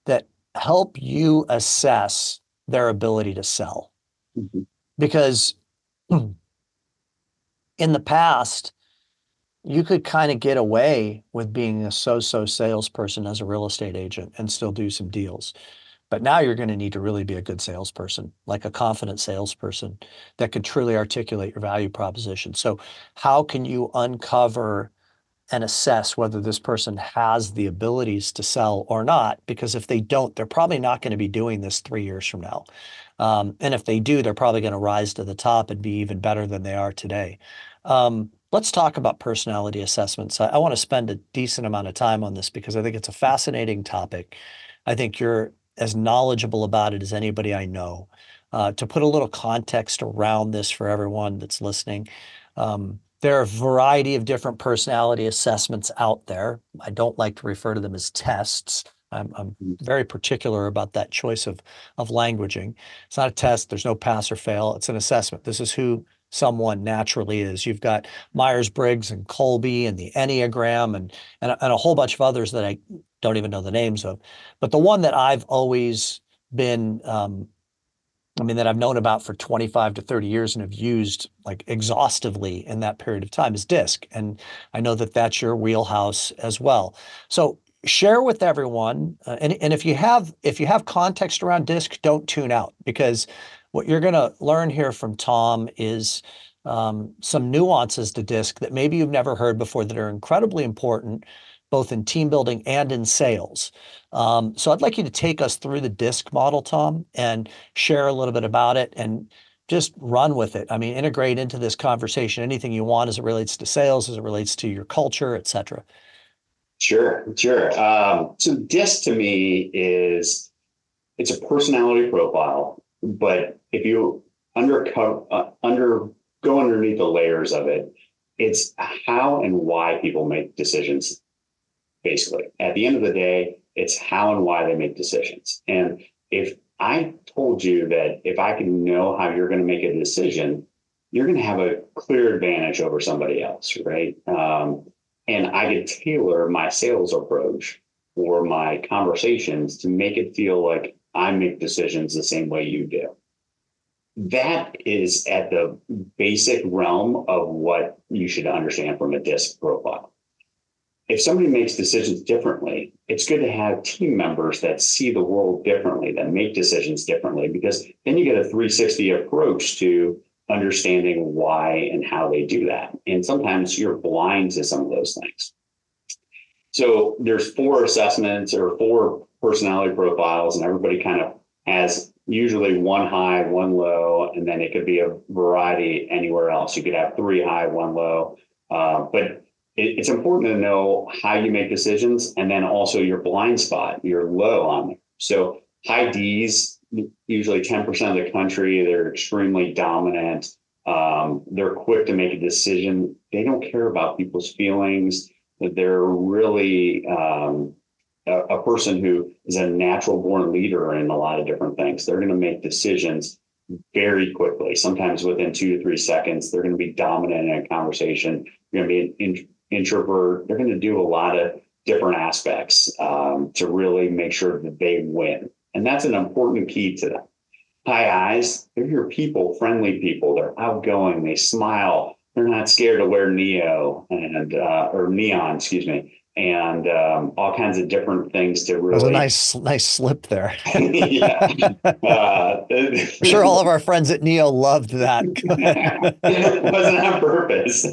that help you assess their ability to sell. Mm-hmm. Because in the past, you could kind of get away with being a so-so salesperson as a real estate agent and still do some deals. But now you're going to need to really be a good salesperson, like a confident salesperson that could truly articulate your value proposition. So how can you uncover and assess whether this person has the abilities to sell or not? Because if they don't, they're probably not going to be doing this 3 years from now. And if they do, they're probably going to rise to the top and be even better than they are today. Let's talk about personality assessments. I want to spend a decent amount of time on this because I think it's a fascinating topic. I think you're as knowledgeable about it as anybody I know. To put a little context around this for everyone that's listening, there are a variety of different personality assessments out there. I don't like to refer to them as tests. I'm very particular about that choice of languaging. It's not a test. There's no pass or fail. It's an assessment. This is who someone naturally is. You've got Myers-Briggs and Colby and the Enneagram and a whole bunch of others that I don't even know the names of. But the one that I've always been I mean, that I've known about for 25 to 30 years and have used like exhaustively in that period of time is disc. And I know that that's your wheelhouse as well. So share with everyone, and if you have context around disc, don't tune out, because what you're going to learn here from Tom is some nuances to disc that maybe you've never heard before that are incredibly important, both in team building and in sales. So I'd like you to take us through the disc model, Tom, and share a little bit about it and just run with it. I mean, integrate into this conversation anything you want as it relates to sales, as it relates to your culture, et cetera. Sure, sure. So DISC to me it's a personality profile, but if you go underneath the layers of it, it's how and why people make decisions. Basically, at the end of the day, it's how and why they make decisions. And if I told you that if I can know how you're going to make a decision, you're going to have a clear advantage over somebody else, right? And I could tailor my sales approach or my conversations to make it feel like I make decisions the same way you do. That is at the basic realm of what you should understand from a DISC profile. If somebody makes decisions differently, it's good to have team members that see the world differently, that make decisions differently, because then you get a 360 approach to understanding why and how they do that. And sometimes you're blind to some of those things. So there's 4 assessments or 4 personality profiles, and everybody kind of has usually 1 high, 1 low, and then it could be a variety anywhere else. You could have 3 high, 1 low, but it's important to know how you make decisions, and then also your blind spot, your low on there. So high Ds, usually 10% of the country, they're extremely dominant. They're quick to make a decision. They don't care about people's feelings. They're really a person who is a natural born leader in a lot of different things. They're going to make decisions very quickly. Sometimes within 2 to 3 seconds, they're going to be dominant in a conversation. They're going to be an introvert. They're going to do a lot of different aspects to really make sure that they win. And that's an important key to them. High eyes, they're your people, friendly people. They're outgoing. They smile. They're not scared to wear or neon, excuse me, and all kinds of different things to really. That was a nice slip there. Yeah. I'm sure all of our friends at Neo loved that. It wasn't on purpose.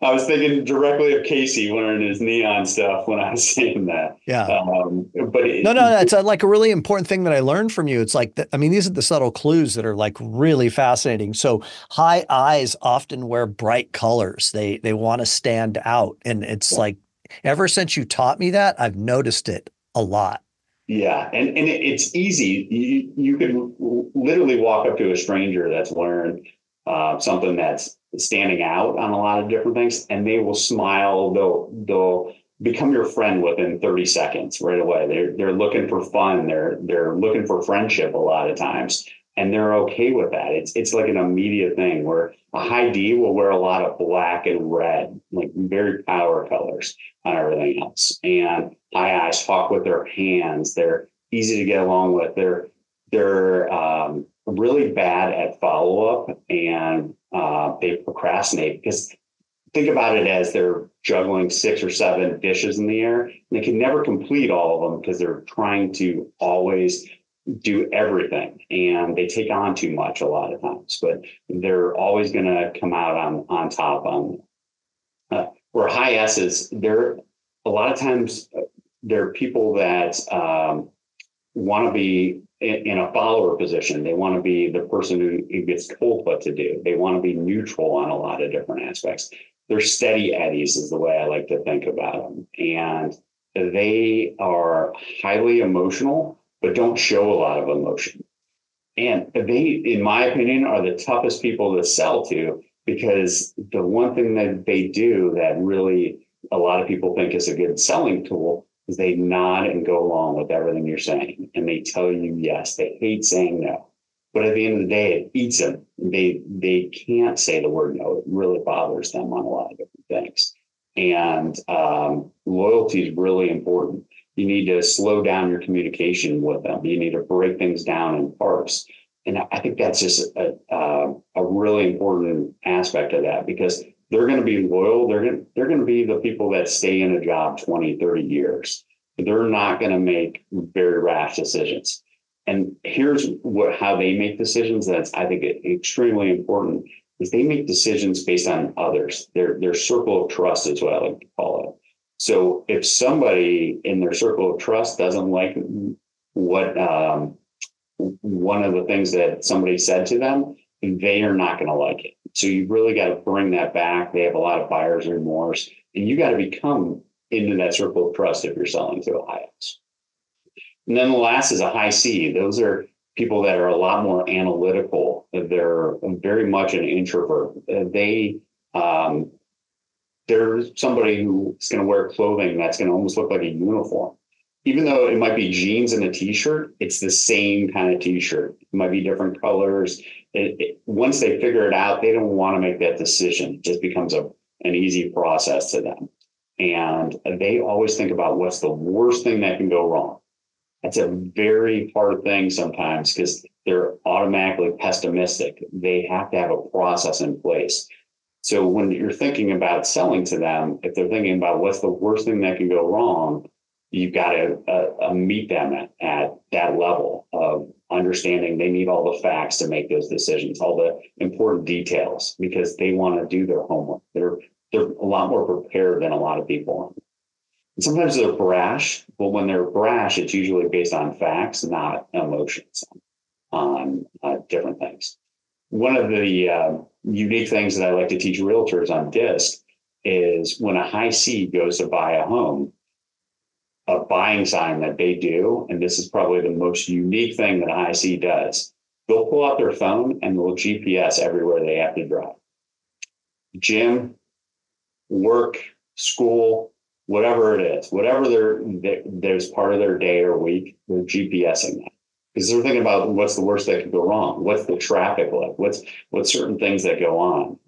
I was thinking directly of Casey wearing his neon stuff when I was saying that. Yeah. But no, it's like a really important thing that I learned from you. It's like, I mean, these are the subtle clues that are like really fascinating. So high eyes often wear bright colors. They want to stand out. And it's like, ever since you taught me that, I've noticed it a lot. Yeah. And it's easy. You can literally walk up to a stranger that's wearing something that's standing out on a lot of different things, and they will smile. They'll become your friend within 30 seconds right away. They're looking for fun. They're looking for friendship a lot of times, and they're okay with that. It's like an immediate thing, where a high D will wear a lot of black and red, like very power colors on everything else. And high eyes talk with their hands. They're easy to get along with. They're really bad at follow-up, and they procrastinate, because think about it as they're juggling 6 or 7 dishes in the air. And they can never complete all of them because they're trying to always do everything, and they take on too much a lot of times, but they're always going to come out on top on where high S's. They're a lot of times they're people that want to be in a follower position. They want to be the person who gets told what to do. They want to be neutral on a lot of different aspects. They're steady Eddies is the way I like to think about them. And they are highly emotional, but don't show a lot of emotion. And they, in my opinion, are the toughest people to sell to, because the one thing that they do that really a lot of people think is a good selling tool is they nod and go along with everything you're saying. And they tell you yes. They hate saying no. But at the end of the day, it eats them. They can't say the word no. It really bothers them on a lot of different things. And loyalty is really important. You need to slow down your communication with them. You need to break things down in parts. And I think that's just a really important aspect of that, because they're going to be loyal. They're going to be the people that stay in a job 20, 30 years. They're not going to make very rash decisions. And here's how they make decisions. That's, I think, extremely important, is they make decisions based on others. Their circle of trust is what I like to call it. So if somebody in their circle of trust doesn't like what one of the things that somebody said to them, they are not going to like it. So you really got to bring that back. They have a lot of buyer's remorse, and you got to become into that circle of trust if you're selling to a high S. And then the last is a high C. Those are people that are a lot more analytical. They're very much an introvert. They're somebody who's going to wear clothing that's going to almost look like a uniform. Even though it might be jeans and a t-shirt, it's the same kind of t-shirt. It might be different colors. Once they figure it out, they don't want to make that decision. It just becomes an easy process to them. And they always think about what's the worst thing that can go wrong. That's a very hard thing sometimes, because they're automatically pessimistic. They have to have a process in place. So when you're thinking about selling to them, if they're thinking about what's the worst thing that can go wrong, you've got to meet them at that level of understanding they need all the facts to make those decisions, all the important details, because they want to do their homework. They're a lot more prepared than a lot of people. And sometimes they're brash, but when they're brash, it's usually based on facts, not emotions, on different things. One of the unique things that I like to teach realtors on DISC is when a high C goes to buy a home, a buying sign that they do, and this is probably the most unique thing that a high C does, they'll pull out their phone and they'll GPS everywhere they have to drive. Gym, work, school, whatever it is, whatever there's part of their day or week, they're GPSing that. Because they're thinking about what's the worst that could go wrong, what's the traffic like, what's certain things that go on.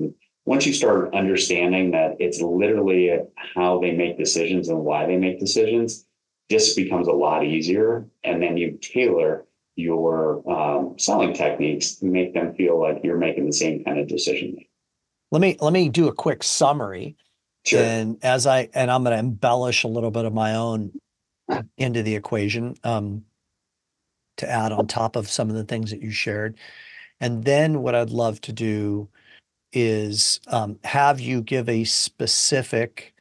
Once you start understanding that it's literally how they make decisions and why they make decisions, this becomes a lot easier. And then you tailor your selling techniques to make them feel like you're making the same kind of decision. Let me do a quick summary. Sure. And I'm going to embellish a little bit of my own into the equation to add on top of some of the things that you shared. And then what I'd love to do is have you give a specific,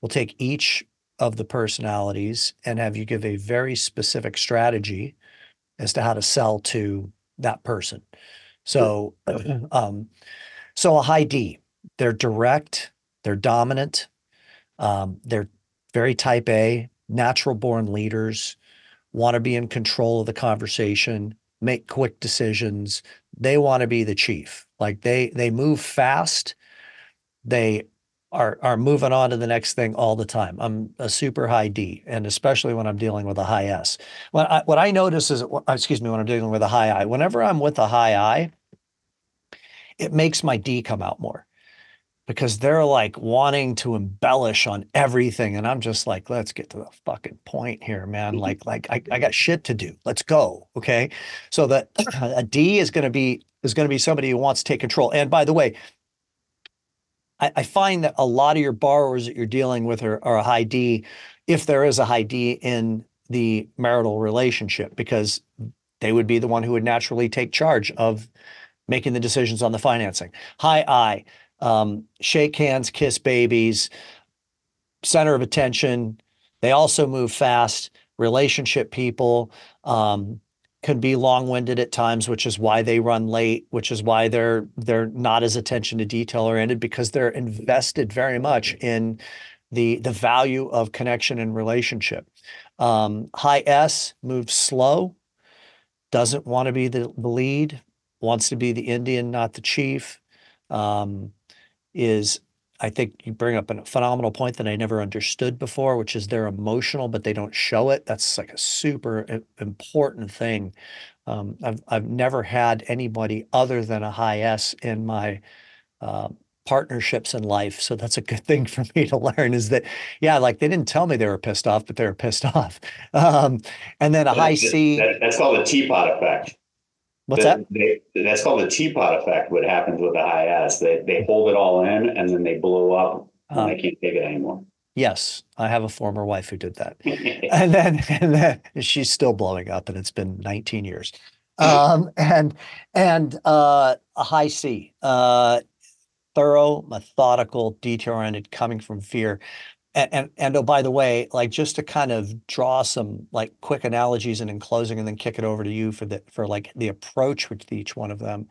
we'll take each of the personalities and have you give a very specific strategy as to how to sell to that person. So, so a high D, they're direct, they're dominant, they're very type A, natural born leaders, want to be in control of the conversation, make quick decisions. They want to be the chief. Like they move fast. They are moving on to the next thing all the time. I'm a super high D, and especially when I'm dealing with a high S. What I notice is, excuse me, when I'm dealing with a high I, whenever I'm with a high I, it makes my D come out more, because they're like wanting to embellish on everything. And I'm just like, let's get to the fucking point here, man. Like I got shit to do. Let's go. Okay. So that a D is going to be somebody who wants to take control. And by the way, I find that a lot of your borrowers that you're dealing with are a high D, if there is a high D in the marital relationship, because they would be the one who would naturally take charge of making the decisions on the financing. High I, shake hands, kiss babies, center of attention. They also move fast. Relationship people can be long-winded at times, which is why they run late, which is why they're not as attention to detail oriented, because they're invested very much in the value of connection and relationship. High S moves slow, doesn't want to be the lead, wants to be the Indian, not the chief. Is I think you bring up a phenomenal point that I never understood before, which is they're emotional, but they don't show it. That's like a super important thing. I've never had anybody other than a high S in my partnerships in life. So that's a good thing for me to learn is that, yeah, like they didn't tell me they were pissed off, but they were pissed off. Um, and then a high C. That's called the teapot effect. What's that? That's called the teapot effect. What happens with the high S, they hold it all in and then they blow up when they can't take it anymore. Yes, I have a former wife who did that. And then she's still blowing up and it's been 19 years. And a high C, thorough, methodical, detail-oriented, coming from fear. And oh, by the way, like just to kind of draw some like quick analogies and in closing and then kick it over to you for like the approach with each one of them.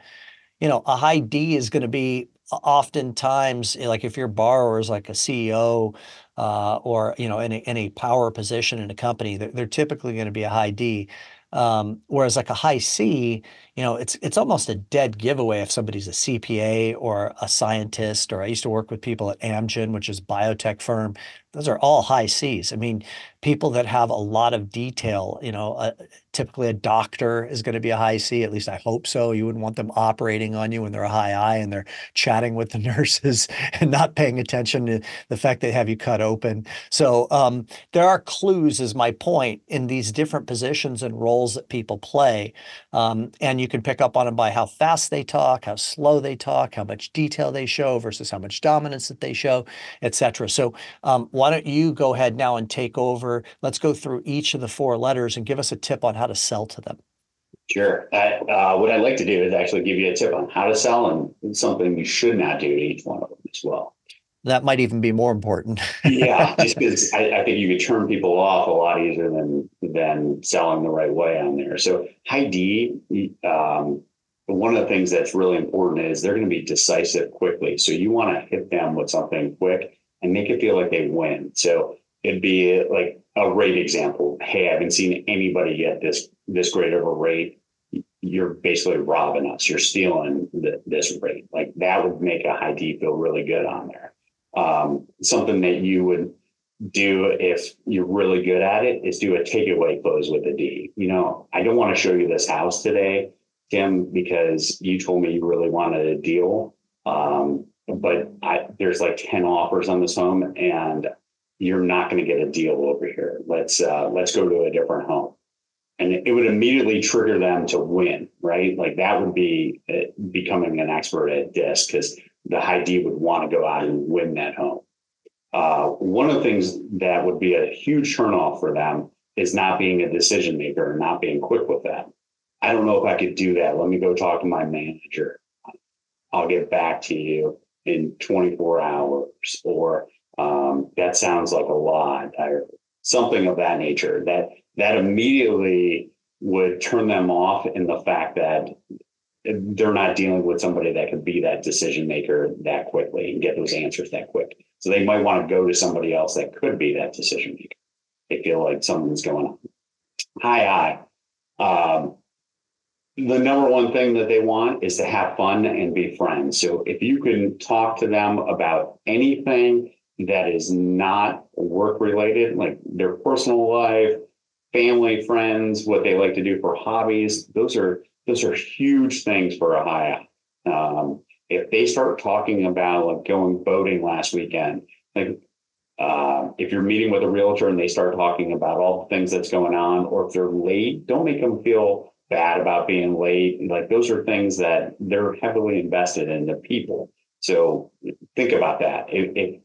A high D is going to be oftentimes like if your borrower is like a CEO or in a power position in a company, they're typically going to be a high D. Whereas like a high C, it's almost a dead giveaway if somebody's a CPA or a scientist, or I used to work with people at Amgen, which is a biotech firm. Those are all high Cs. I mean, people that have a lot of detail, typically a doctor is going to be a high C, at least I hope so. You wouldn't want them operating on you when they're a high I and they're chatting with the nurses and not paying attention to the fact they have you cut open. So there are clues, is my point, in these different positions and roles that people play. And you can pick up on them by how fast they talk, how slow they talk, how much detail they show versus how much dominance that they show, et cetera. So why don't you go ahead now and take over? Let's go through each of the four letters and give us a tip on how to sell to them. Sure. What I'd like to do is actually give you a tip on how to sell and something you should not do to each one of them as well. That might even be more important. Yeah, just because I think you could turn people off a lot easier than selling the right way on there. So high D, one of the things that's really important is they're going to be decisive quickly. So you want to hit them with something quick and make it feel like they win. So it'd be like a rate example. Hey, I haven't seen anybody get this great of a rate. You're basically robbing us. You're stealing this rate. Like that would make a high D feel really good on there. Something that you would do if you're really good at it is do a takeaway close with a D. I don't want to show you this house today, Tim, because you told me you really wanted a deal. But there's like 10 offers on this home and you're not going to get a deal over here. Let's go to a different home. And it would immediately trigger them to win, right? Like that would be becoming an expert at disc because the high D would want to go out and win that home. One of the things that would be a huge turnoff for them is not being a decision maker and not being quick with that. I don't know if I could do that. Let me go talk to my manager. I'll get back to you in 24 hours, or that sounds like a lot, or something of that nature. That immediately would turn them off in the fact that they're not dealing with somebody that could be that decision maker that quickly and get those answers that quick. So they might want to go to somebody else that could be that decision maker. They feel like something's going on. High I. The number one thing that they want is to have fun and be friends. So if you can talk to them about anything that is not work related, like their personal life, family, friends, what they like to do for hobbies, those are huge things for a high I. If they start talking about like going boating last weekend, like if you're meeting with a realtor and they start talking about all the things that's going on, or if they're late, don't make them feel bad about being late. Like those are things that they're heavily invested in the people. So think about that. If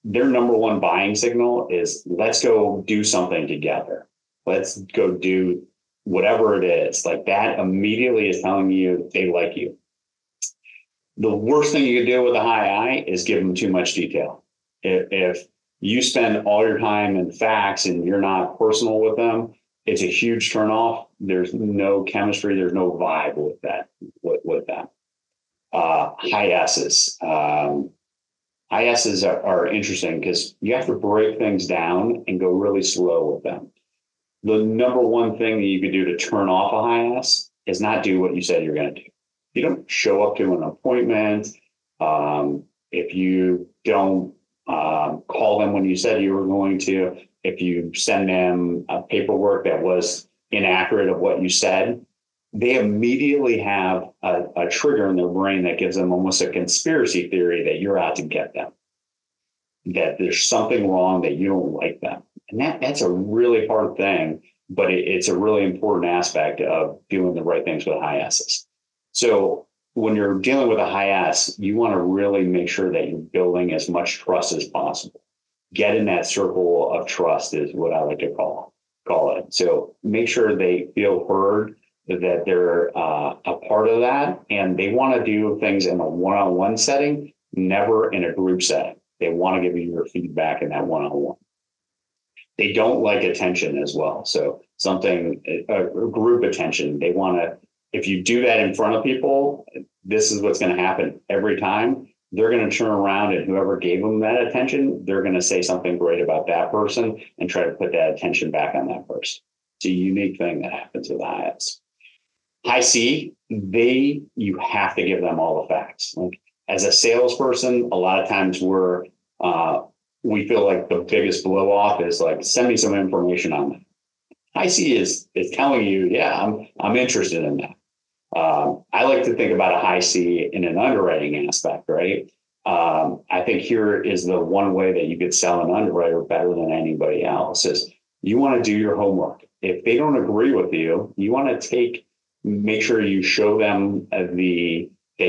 their number one buying signal is let's go do something together. Let's go do whatever it is. Like that immediately is telling you they like you. The worst thing you can do with a high I is give them too much detail. If you spend all your time in facts and you're not personal with them, it's a huge turnoff. There's no chemistry. There's no vibe with that. High S's. High S's are interesting because you have to break things down and go really slow with them. The number one thing that you could do to turn off a high S is not do what you said you're going to do. You don't show up to an appointment. If you don't call them when you said you were going to, if you send them a paperwork that was inaccurate of what you said, they immediately have a trigger in their brain that gives them almost a conspiracy theory that you're out to get them, that there's something wrong, that you don't like them. And that's a really hard thing, but it's a really important aspect of doing the right things with high S's. So when you're dealing with a high S, you want to really make sure that you're building as much trust as possible. Get in that circle of trust is what I like to call it. So make sure they feel heard, that they're a part of that, and they want to do things in a one-on-one setting, never in a group setting. They want to give you your feedback in that one-on-one. They don't like attention as well. So a group attention, they want to, if you do that in front of people, this is what's going to happen every time. They're going to turn around, and whoever gave them that attention, they're going to say something great about that person and try to put that attention back on that person. It's a unique thing that happens with IS. High C, you have to give them all the facts. Like, as a salesperson, a lot of times we feel like the biggest blow off is like, send me some information on that. High C is telling you, yeah, I'm interested in that. I like to think about a high C in an underwriting aspect, right? I think here is the one way that you could sell an underwriter better than anybody else is you want to do your homework. If they don't agree with you, you want to make sure you show them that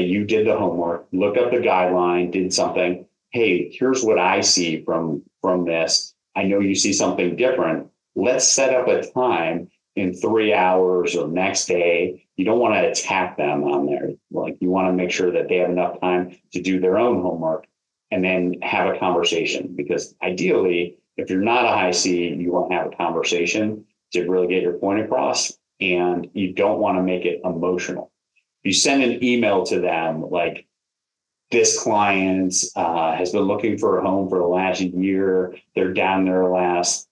you did the homework, look up the guideline, did something. Hey, here's what I see from this. I know you see something different. Let's set up a time in 3 hours or next day. You don't want to attack them on there. Like, you want to make sure that they have enough time to do their own homework and then have a conversation. Because ideally, if you're not a high C, you want to have a conversation to really get your point across, and you don't want to make it emotional. If you send an email to them like, this client has been looking for a home for the last year, they're down their last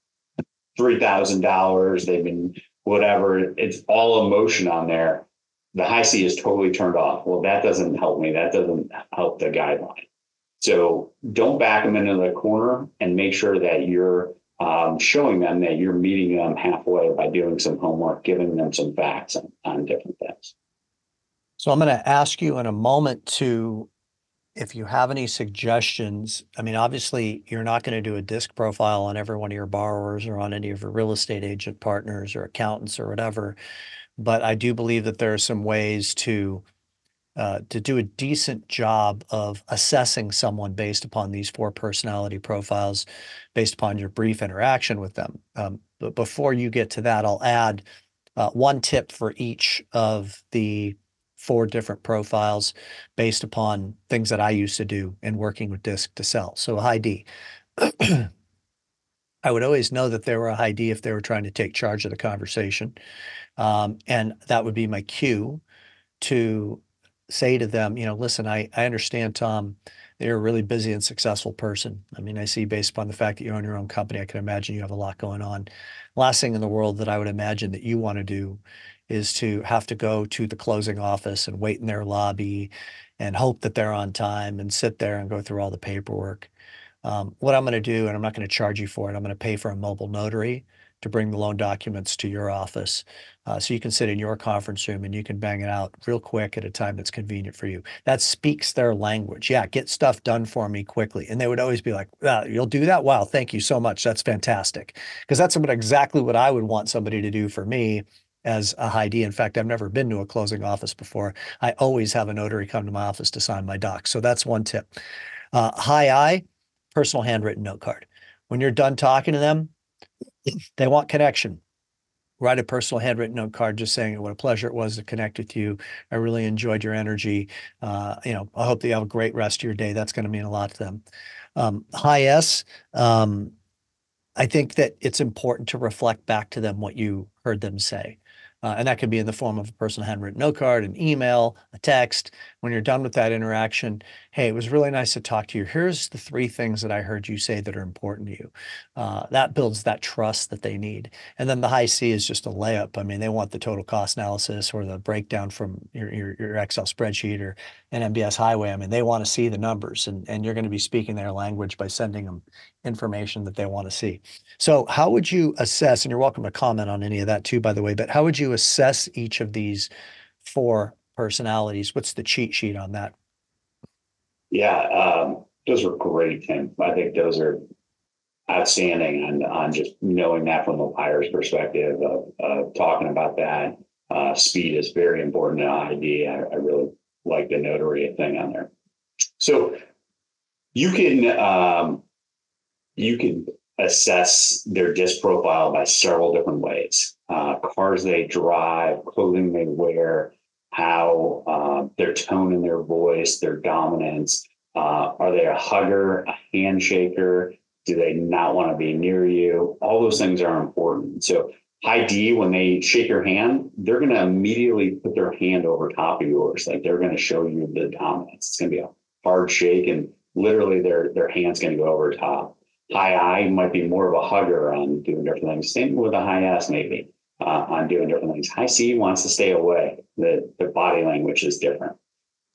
$3,000, they've been whatever, it's all emotion on there. The high C is totally turned off. Well, that doesn't help me. That doesn't help the guideline. So don't back them into the corner, and make sure that you're showing them that you're meeting them halfway by doing some homework, giving them some facts on different things. So I'm going to ask you in a moment if you have any suggestions. I mean, obviously, you're not going to do a disc profile on every one of your borrowers or on any of your real estate agent partners or accountants or whatever. But I do believe that there are some ways to do a decent job of assessing someone based upon these 4 personality profiles, based upon your brief interaction with them. But before you get to that, I'll add one tip for each of the 4 different profiles based upon things that I used to do in working with disc to sell. So a high D. I would always know that they were a high D if they were trying to take charge of the conversation. And that would be my cue to say to them, listen, I understand, Tom, that you're a really busy and successful person. I mean, I see, based upon the fact that you own your own company, I can imagine you have a lot going on. Last thing in the world that I would imagine that you want to do is to have to go to the closing office and wait in their lobby and hope that they're on time and sit there and go through all the paperwork. What I'm going to do, and I'm not going to charge you for it, I'm going to pay for a mobile notary to bring the loan documents to your office. So you can sit in your conference room and you can bang it out real quick at a time that's convenient for you. That speaks their language. Yeah, get stuff done for me quickly. And they would always be like, you'll do that? Wow, thank you so much. That's fantastic. Because that's exactly what I would want somebody to do for me as a high D. In fact, I've never been to a closing office before. I always have a notary come to my office to sign my docs. So that's one tip. High I, personal handwritten note card. When you're done talking to them, they want connection. Write a personal handwritten note card just saying what a pleasure it was to connect with you. I really enjoyed your energy. I hope that you have a great rest of your day. That's going to mean a lot to them. High S, I think that it's important to reflect back to them what you heard them say. And that could be in the form of a personal handwritten note card, an email, a text. When you're done with that interaction, Hey, it was really nice to talk to you. Here's the three things that I heard you say that are important to you. That builds that trust that they need. And then the high C is just a layup. I mean, they want the total cost analysis or the breakdown from your Excel spreadsheet or an MBS highway. I mean, they want to see the numbers, and you're going to be speaking their language by sending them information that they want to see. So how would you assess, and you're welcome to comment on any of that too, by the way, but how would you assess each of these four personalities? What's the cheat sheet on that? Yeah, those are great, Tim. I think those are outstanding on just knowing that from the buyer's perspective of talking about that. Speed is very important in ID. I really like the notary thing on there. So you can assess their disc profile by several different ways. Cars they drive, clothing they wear, how their tone in their voice, their dominance. Are they a hugger, a handshaker? Do they not want to be near you? All those things are important. So high D, when they shake your hand, they're going to immediately put their hand over top of yours. Like they're going to show you the dominance. It's going to be a hard shake, and literally their hand's going to go over top. High I might be more of a hugger on doing different things. Same with a high S, maybe on doing different things. High C wants to stay away. The body language is different.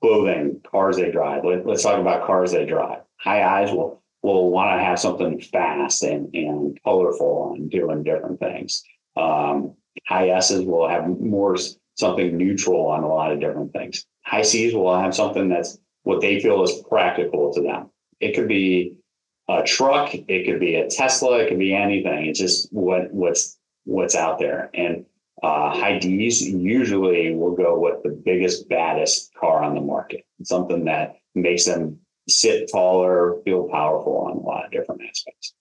Clothing, cars they drive. Let's talk about cars they drive. High I's will want to have something fast and colorful and doing different things. High S's will have more something neutral on a lot of different things. High C's will have something that's what they feel is practical to them. It could be a truck, it could be a Tesla, it could be anything. It's just what's out there. And high D's usually will go with the biggest, baddest car on the market. Something that makes them sit taller, feel powerful on a lot of different aspects.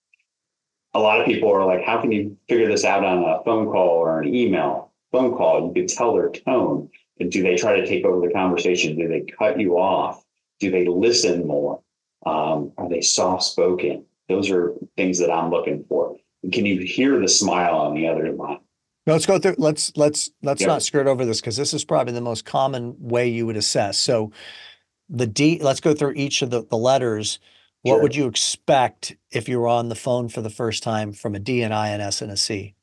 A lot of people are like, how can you figure this out on a phone call or an email? Phone call, you could tell their tone. And do they try to take over the conversation? Do they cut you off? Do they listen more? Are they soft spoken? Those are things that I'm looking for. Can you hear the smile on the other line? Let's go through. Let's Yep. not skirt over this because this is probably the most common way you would assess. So the D, let's go through each of the letters. What would Sure. you expect if you were on the phone for the first time from a D, an I, an S, and a C?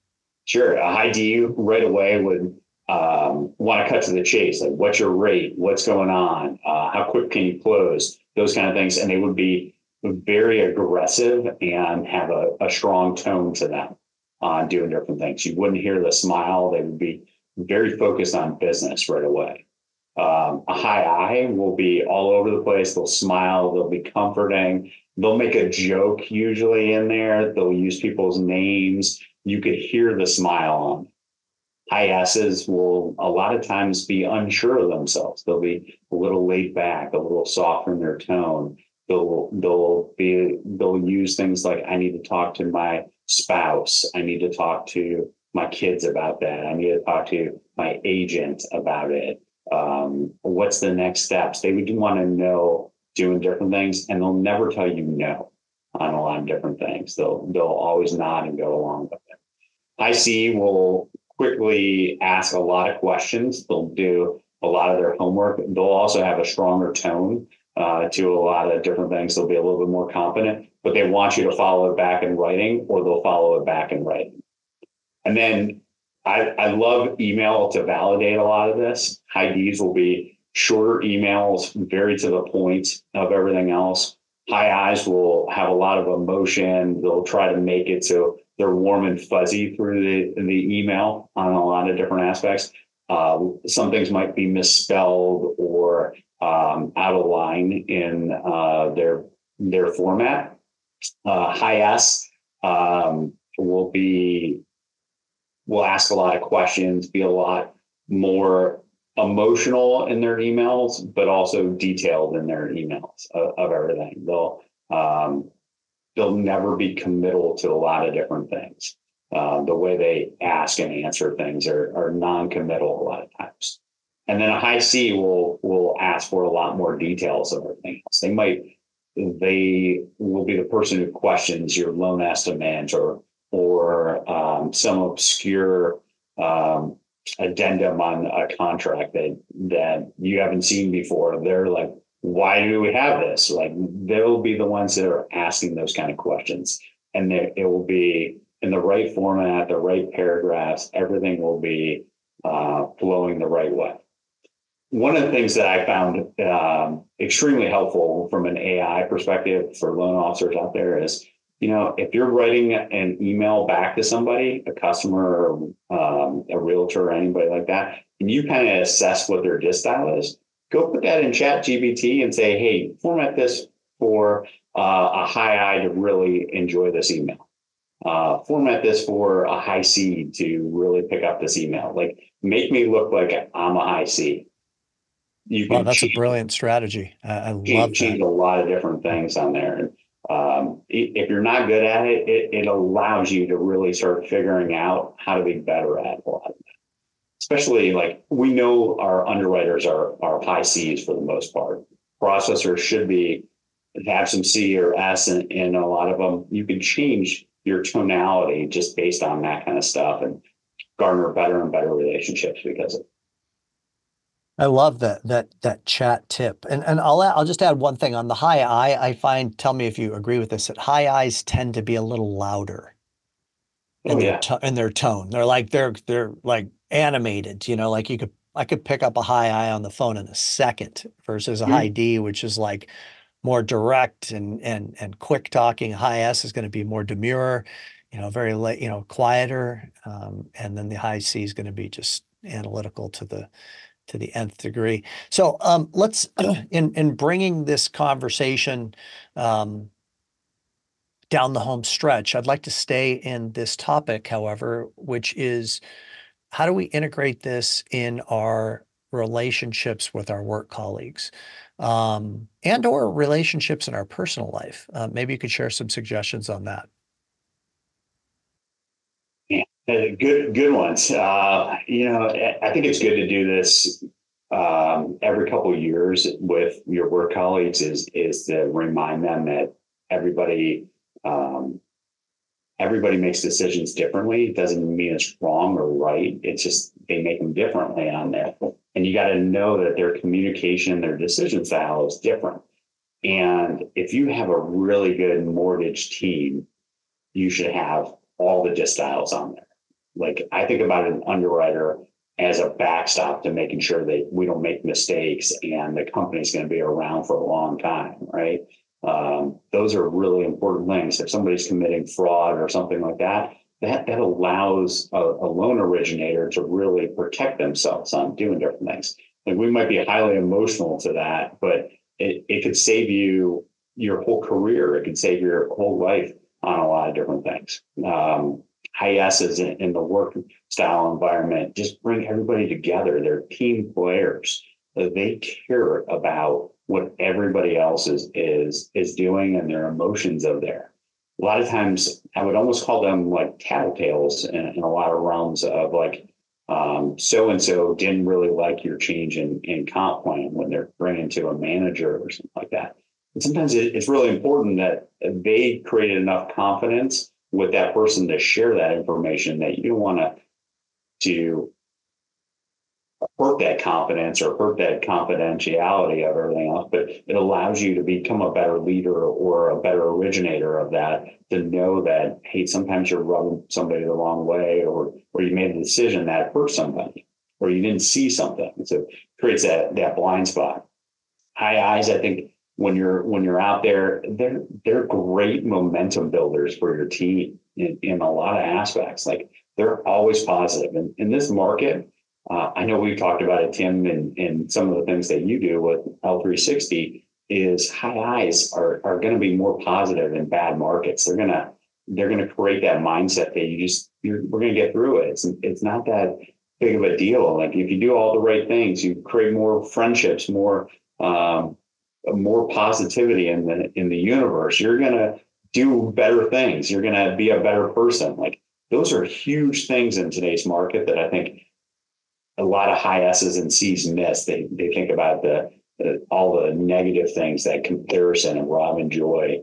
Sure. A high D right away would want to cut to the chase. Like, what's your rate? What's going on? How quick can you close? Those kind of things. And they would be very aggressive and have a strong tone to them on doing different things. You wouldn't hear the smile. They would be very focused on business right away. A high I will be all over the place. They'll smile. They'll be comforting. They'll make a joke usually in there. They'll use people's names. You could hear the smile on them. High S's will a lot of times be unsure of themselves. They'll be a little laid back, a little soft in their tone. They'll use things like, I need to talk to my spouse. I need to talk to my kids about that. I need to talk to my agent about it. What's the next steps? They would want to know doing different things, and they'll never tell you no on a lot of different things. They'll always nod and go along with it. IC will quickly ask a lot of questions. They'll do a lot of their homework. They'll also have a stronger tone to a lot of different things. They'll be a little bit more confident, but they want you to follow it back in writing, or they'll follow it back in writing. And then I love email to validate a lot of this. High Ds will be shorter emails, very to the point of everything else. High I's will have a lot of emotion. They'll try to make it so they're warm and fuzzy through the email on a lot of different aspects. Some things might be misspelled or out of line in their format. High S will ask a lot of questions, be a lot more emotional in their emails, but also detailed in their emails of everything. They'll never be committal to a lot of different things. The way they ask and answer things are non-committal a lot of times. And then a high C will ask for a lot more details of everything else. They will be the person who questions your loan estimate or some obscure addendum on a contract that you haven't seen before. They're like, why do we have this? Like they'll be the ones that are asking those kind of questions, and it will be in the right format, the right paragraphs. Everything will be flowing the right way. One of the things that I found extremely helpful from an AI perspective for loan officers out there is, if you're writing an email back to somebody, a customer, a realtor, or anybody like that, and you kind of assess what their gist style is, go put that in Chat GPT and say, hey, format this for a high I to really enjoy this email. Format this for a high C to really pick up this email. Like, make me look like I'm a high C. You Wow, can that's a brilliant strategy. I love change that. a lot of different things on there. And if you're not good at it, it allows you to really start figuring out how to be better at a lot of it. Especially like we know our underwriters are high C's for the most part. Processors should have some C or S in a lot of them. You can change your tonality just based on that kind of stuff and garner better and better relationships because of it. I love that chat tip. And I'll just add one thing on the high I find, tell me if you agree with this, that high I's tend to be a little louder Oh in yeah. their tone. They're like animated, like I could pick up a high I on the phone in a second versus a high Mm-hmm. D, which is like more direct and quick talking. High S is going to be more demure, very late, quieter. And then the high C is going to be just analytical to the nth degree. So let's in bringing this conversation down the home stretch, I'd like to stay in this topic, however, which is how do we integrate this in our relationships with our work colleagues and or relationships in our personal life? Maybe you could share some suggestions on that. Yeah, good ones. I think it's good to do this every couple of years with your work colleagues is to remind them that everybody um, everybody makes decisions differently. It doesn't mean it's wrong or right. It's just they make them differently on there, and you got to know that their communication, their decision style is different. And if you have a really good mortgage team, you should have all the gist styles on there. Like I think about an underwriter as a backstop to making sure that we don't make mistakes and the company's going to be around for a long time, right? Those are really important things. If somebody's committing fraud or something like that, that allows a loan originator to really protect themselves on doing different things. Like we might be highly emotional to that, but it could save you your whole career. It could save your whole life on a lot of different things. High S's in the work style environment just bring everybody together. They're team players. They care about what everybody else is doing and their emotions of there. A lot of times, I would almost call them like tattletales in a lot of realms of like so and so didn't really like your change in comp plan when they're bringing to a manager or something like that. And sometimes it's really important that they created enough confidence with that person to share that information that you don't want to hurt that confidence or hurt that confidentiality of everything else, but it allows you to become a better leader or a better originator of that, to know that, hey, sometimes you're rubbing somebody the wrong way, or you made a decision that hurt somebody, or you didn't see something. So it creates that blind spot. High I's, I think, when you're out there, they're great momentum builders for your team in a lot of aspects. Like they're always positive. And in this market, I know we've talked about it, Tim, and some of the things that you do with L360 is high I's are going to be more positive in bad markets. They're going to create that mindset that we're going to get through it. It's not that big of a deal. Like if you do all the right things, you create more friendships, more positivity in the universe. You're going to do better things. You're going to be a better person. Like those are huge things in today's market that I think a lot of high S's and C's miss. They think about all the negative things, that comparison and rob and joy.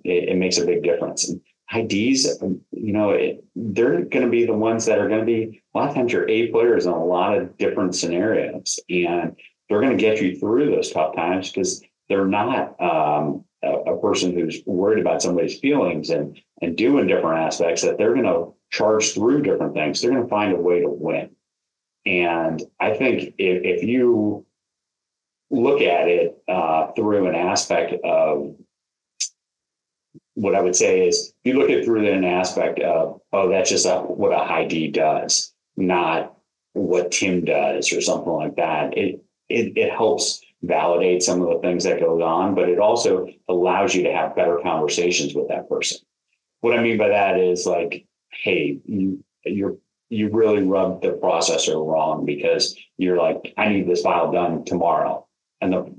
It makes a big difference. And high D's, they're going to be the ones that are going to be a lot of times your A players in a lot of different scenarios. And they're going to get you through those tough times because they're not a person who's worried about somebody's feelings and doing different aspects, that they're going to charge through different things. They're going to find a way to win. And I think if you look at it through an aspect of, what I would say is, you look at it through an aspect of, oh, that's just what a high D does, not what Tim does or something like that. It helps validate some of the things that go on, but it also allows you to have better conversations with that person. What I mean by that is like, hey, you really rubbed the processor wrong because you're like, I need this file done tomorrow. And the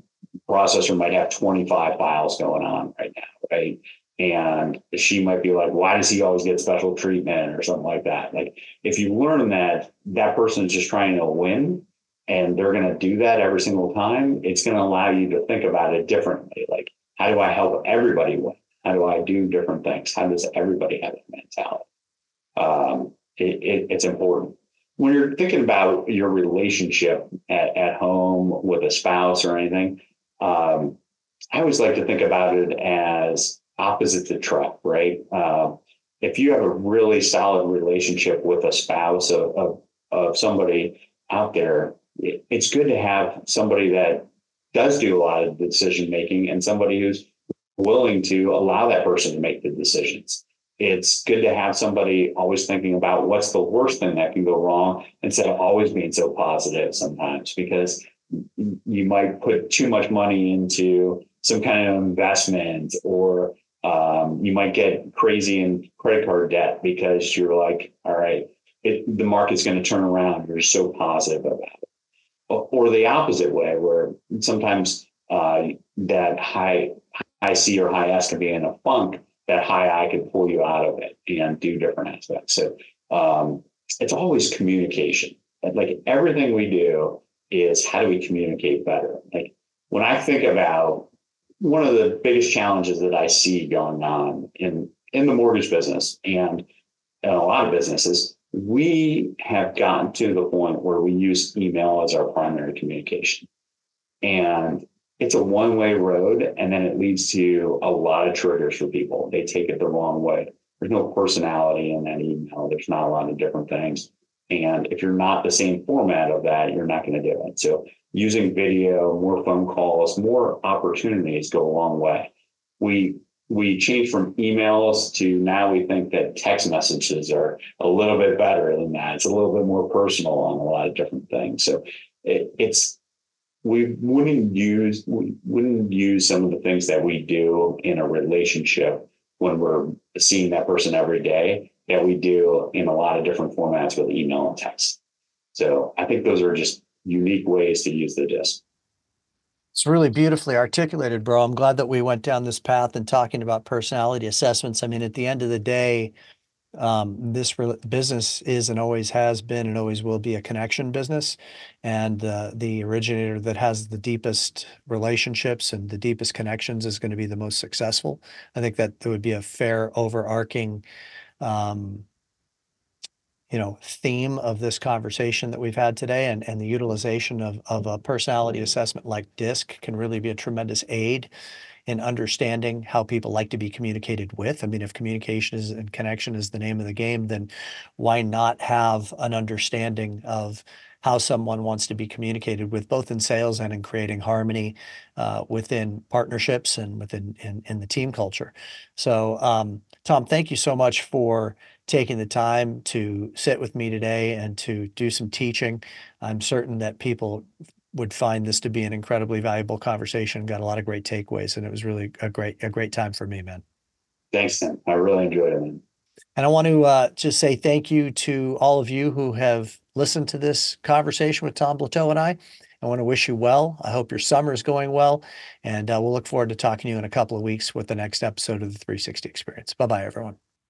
processor might have 25 files going on right now, right? And she might be like, why does he always get special treatment or something like that? Like, if you learn that that person is just trying to win and they're going to do that every single time, it's going to allow you to think about it differently. Like, how do I help everybody win? How do I do different things? How does everybody have that mentality? It's important. When you're thinking about your relationship at home with a spouse or anything, I always like to think about it as opposites attract, right? If you have a really solid relationship with a spouse of somebody out there, it's good to have somebody that does do a lot of the decision making and somebody who's willing to allow that person to make the decisions. It's good to have somebody always thinking about what's the worst thing that can go wrong instead of always being so positive sometimes, because you might put too much money into some kind of investment, or you might get crazy in credit card debt because you're like, all right, the market's going to turn around. You're so positive about it. Or the opposite way, where sometimes that high C or high S can be in a funk, that high I can pull you out of it and do different aspects. So it's always communication. Like, everything we do is, how do we communicate better? Like, when I think about one of the biggest challenges that I see going on in the mortgage business and in a lot of businesses, we have gotten to the point where we use email as our primary communication. And it's a one-way road, and then it leads to a lot of triggers for people. They take it the wrong way. There's no personality in that email. There's not a lot of different things. And if you're not the same format of that, you're not going to do it. So using video, more phone calls, more opportunities go a long way. We changed from emails to now we think that text messages are a little bit better than that. It's a little bit more personal on a lot of different things. So we wouldn't use some of the things that we do in a relationship when we're seeing that person every day that we do in a lot of different formats with email and text. So I think those are just unique ways to use the disc. It's really beautifully articulated, bro. I'm glad that we went down this path and talking about personality assessments. I mean, at the end of the day, this business is and always has been and always will be a connection business. And the originator that has the deepest relationships and the deepest connections is going to be the most successful. I think that there would be a fair overarching theme of this conversation that we've had today, and the utilization of a personality assessment like DISC can really be a tremendous aid in understanding how people like to be communicated with. I mean, if communication and connection is the name of the game, then why not have an understanding of how someone wants to be communicated with, both in sales and in creating harmony within partnerships and within in the team culture. So, Tom, thank you so much for taking the time to sit with me today and to do some teaching. I'm certain that people would find this to be an incredibly valuable conversation. Got a lot of great takeaways, and it was really a great time for me, man. Thanks, Tim. I really enjoyed it, man. And I want to just say thank you to all of you who have listened to this conversation with Tom Blattau and I. I want to wish you well. I hope your summer is going well, and we'll look forward to talking to you in a couple of weeks with the next episode of the 360 Experience. Bye-bye, everyone.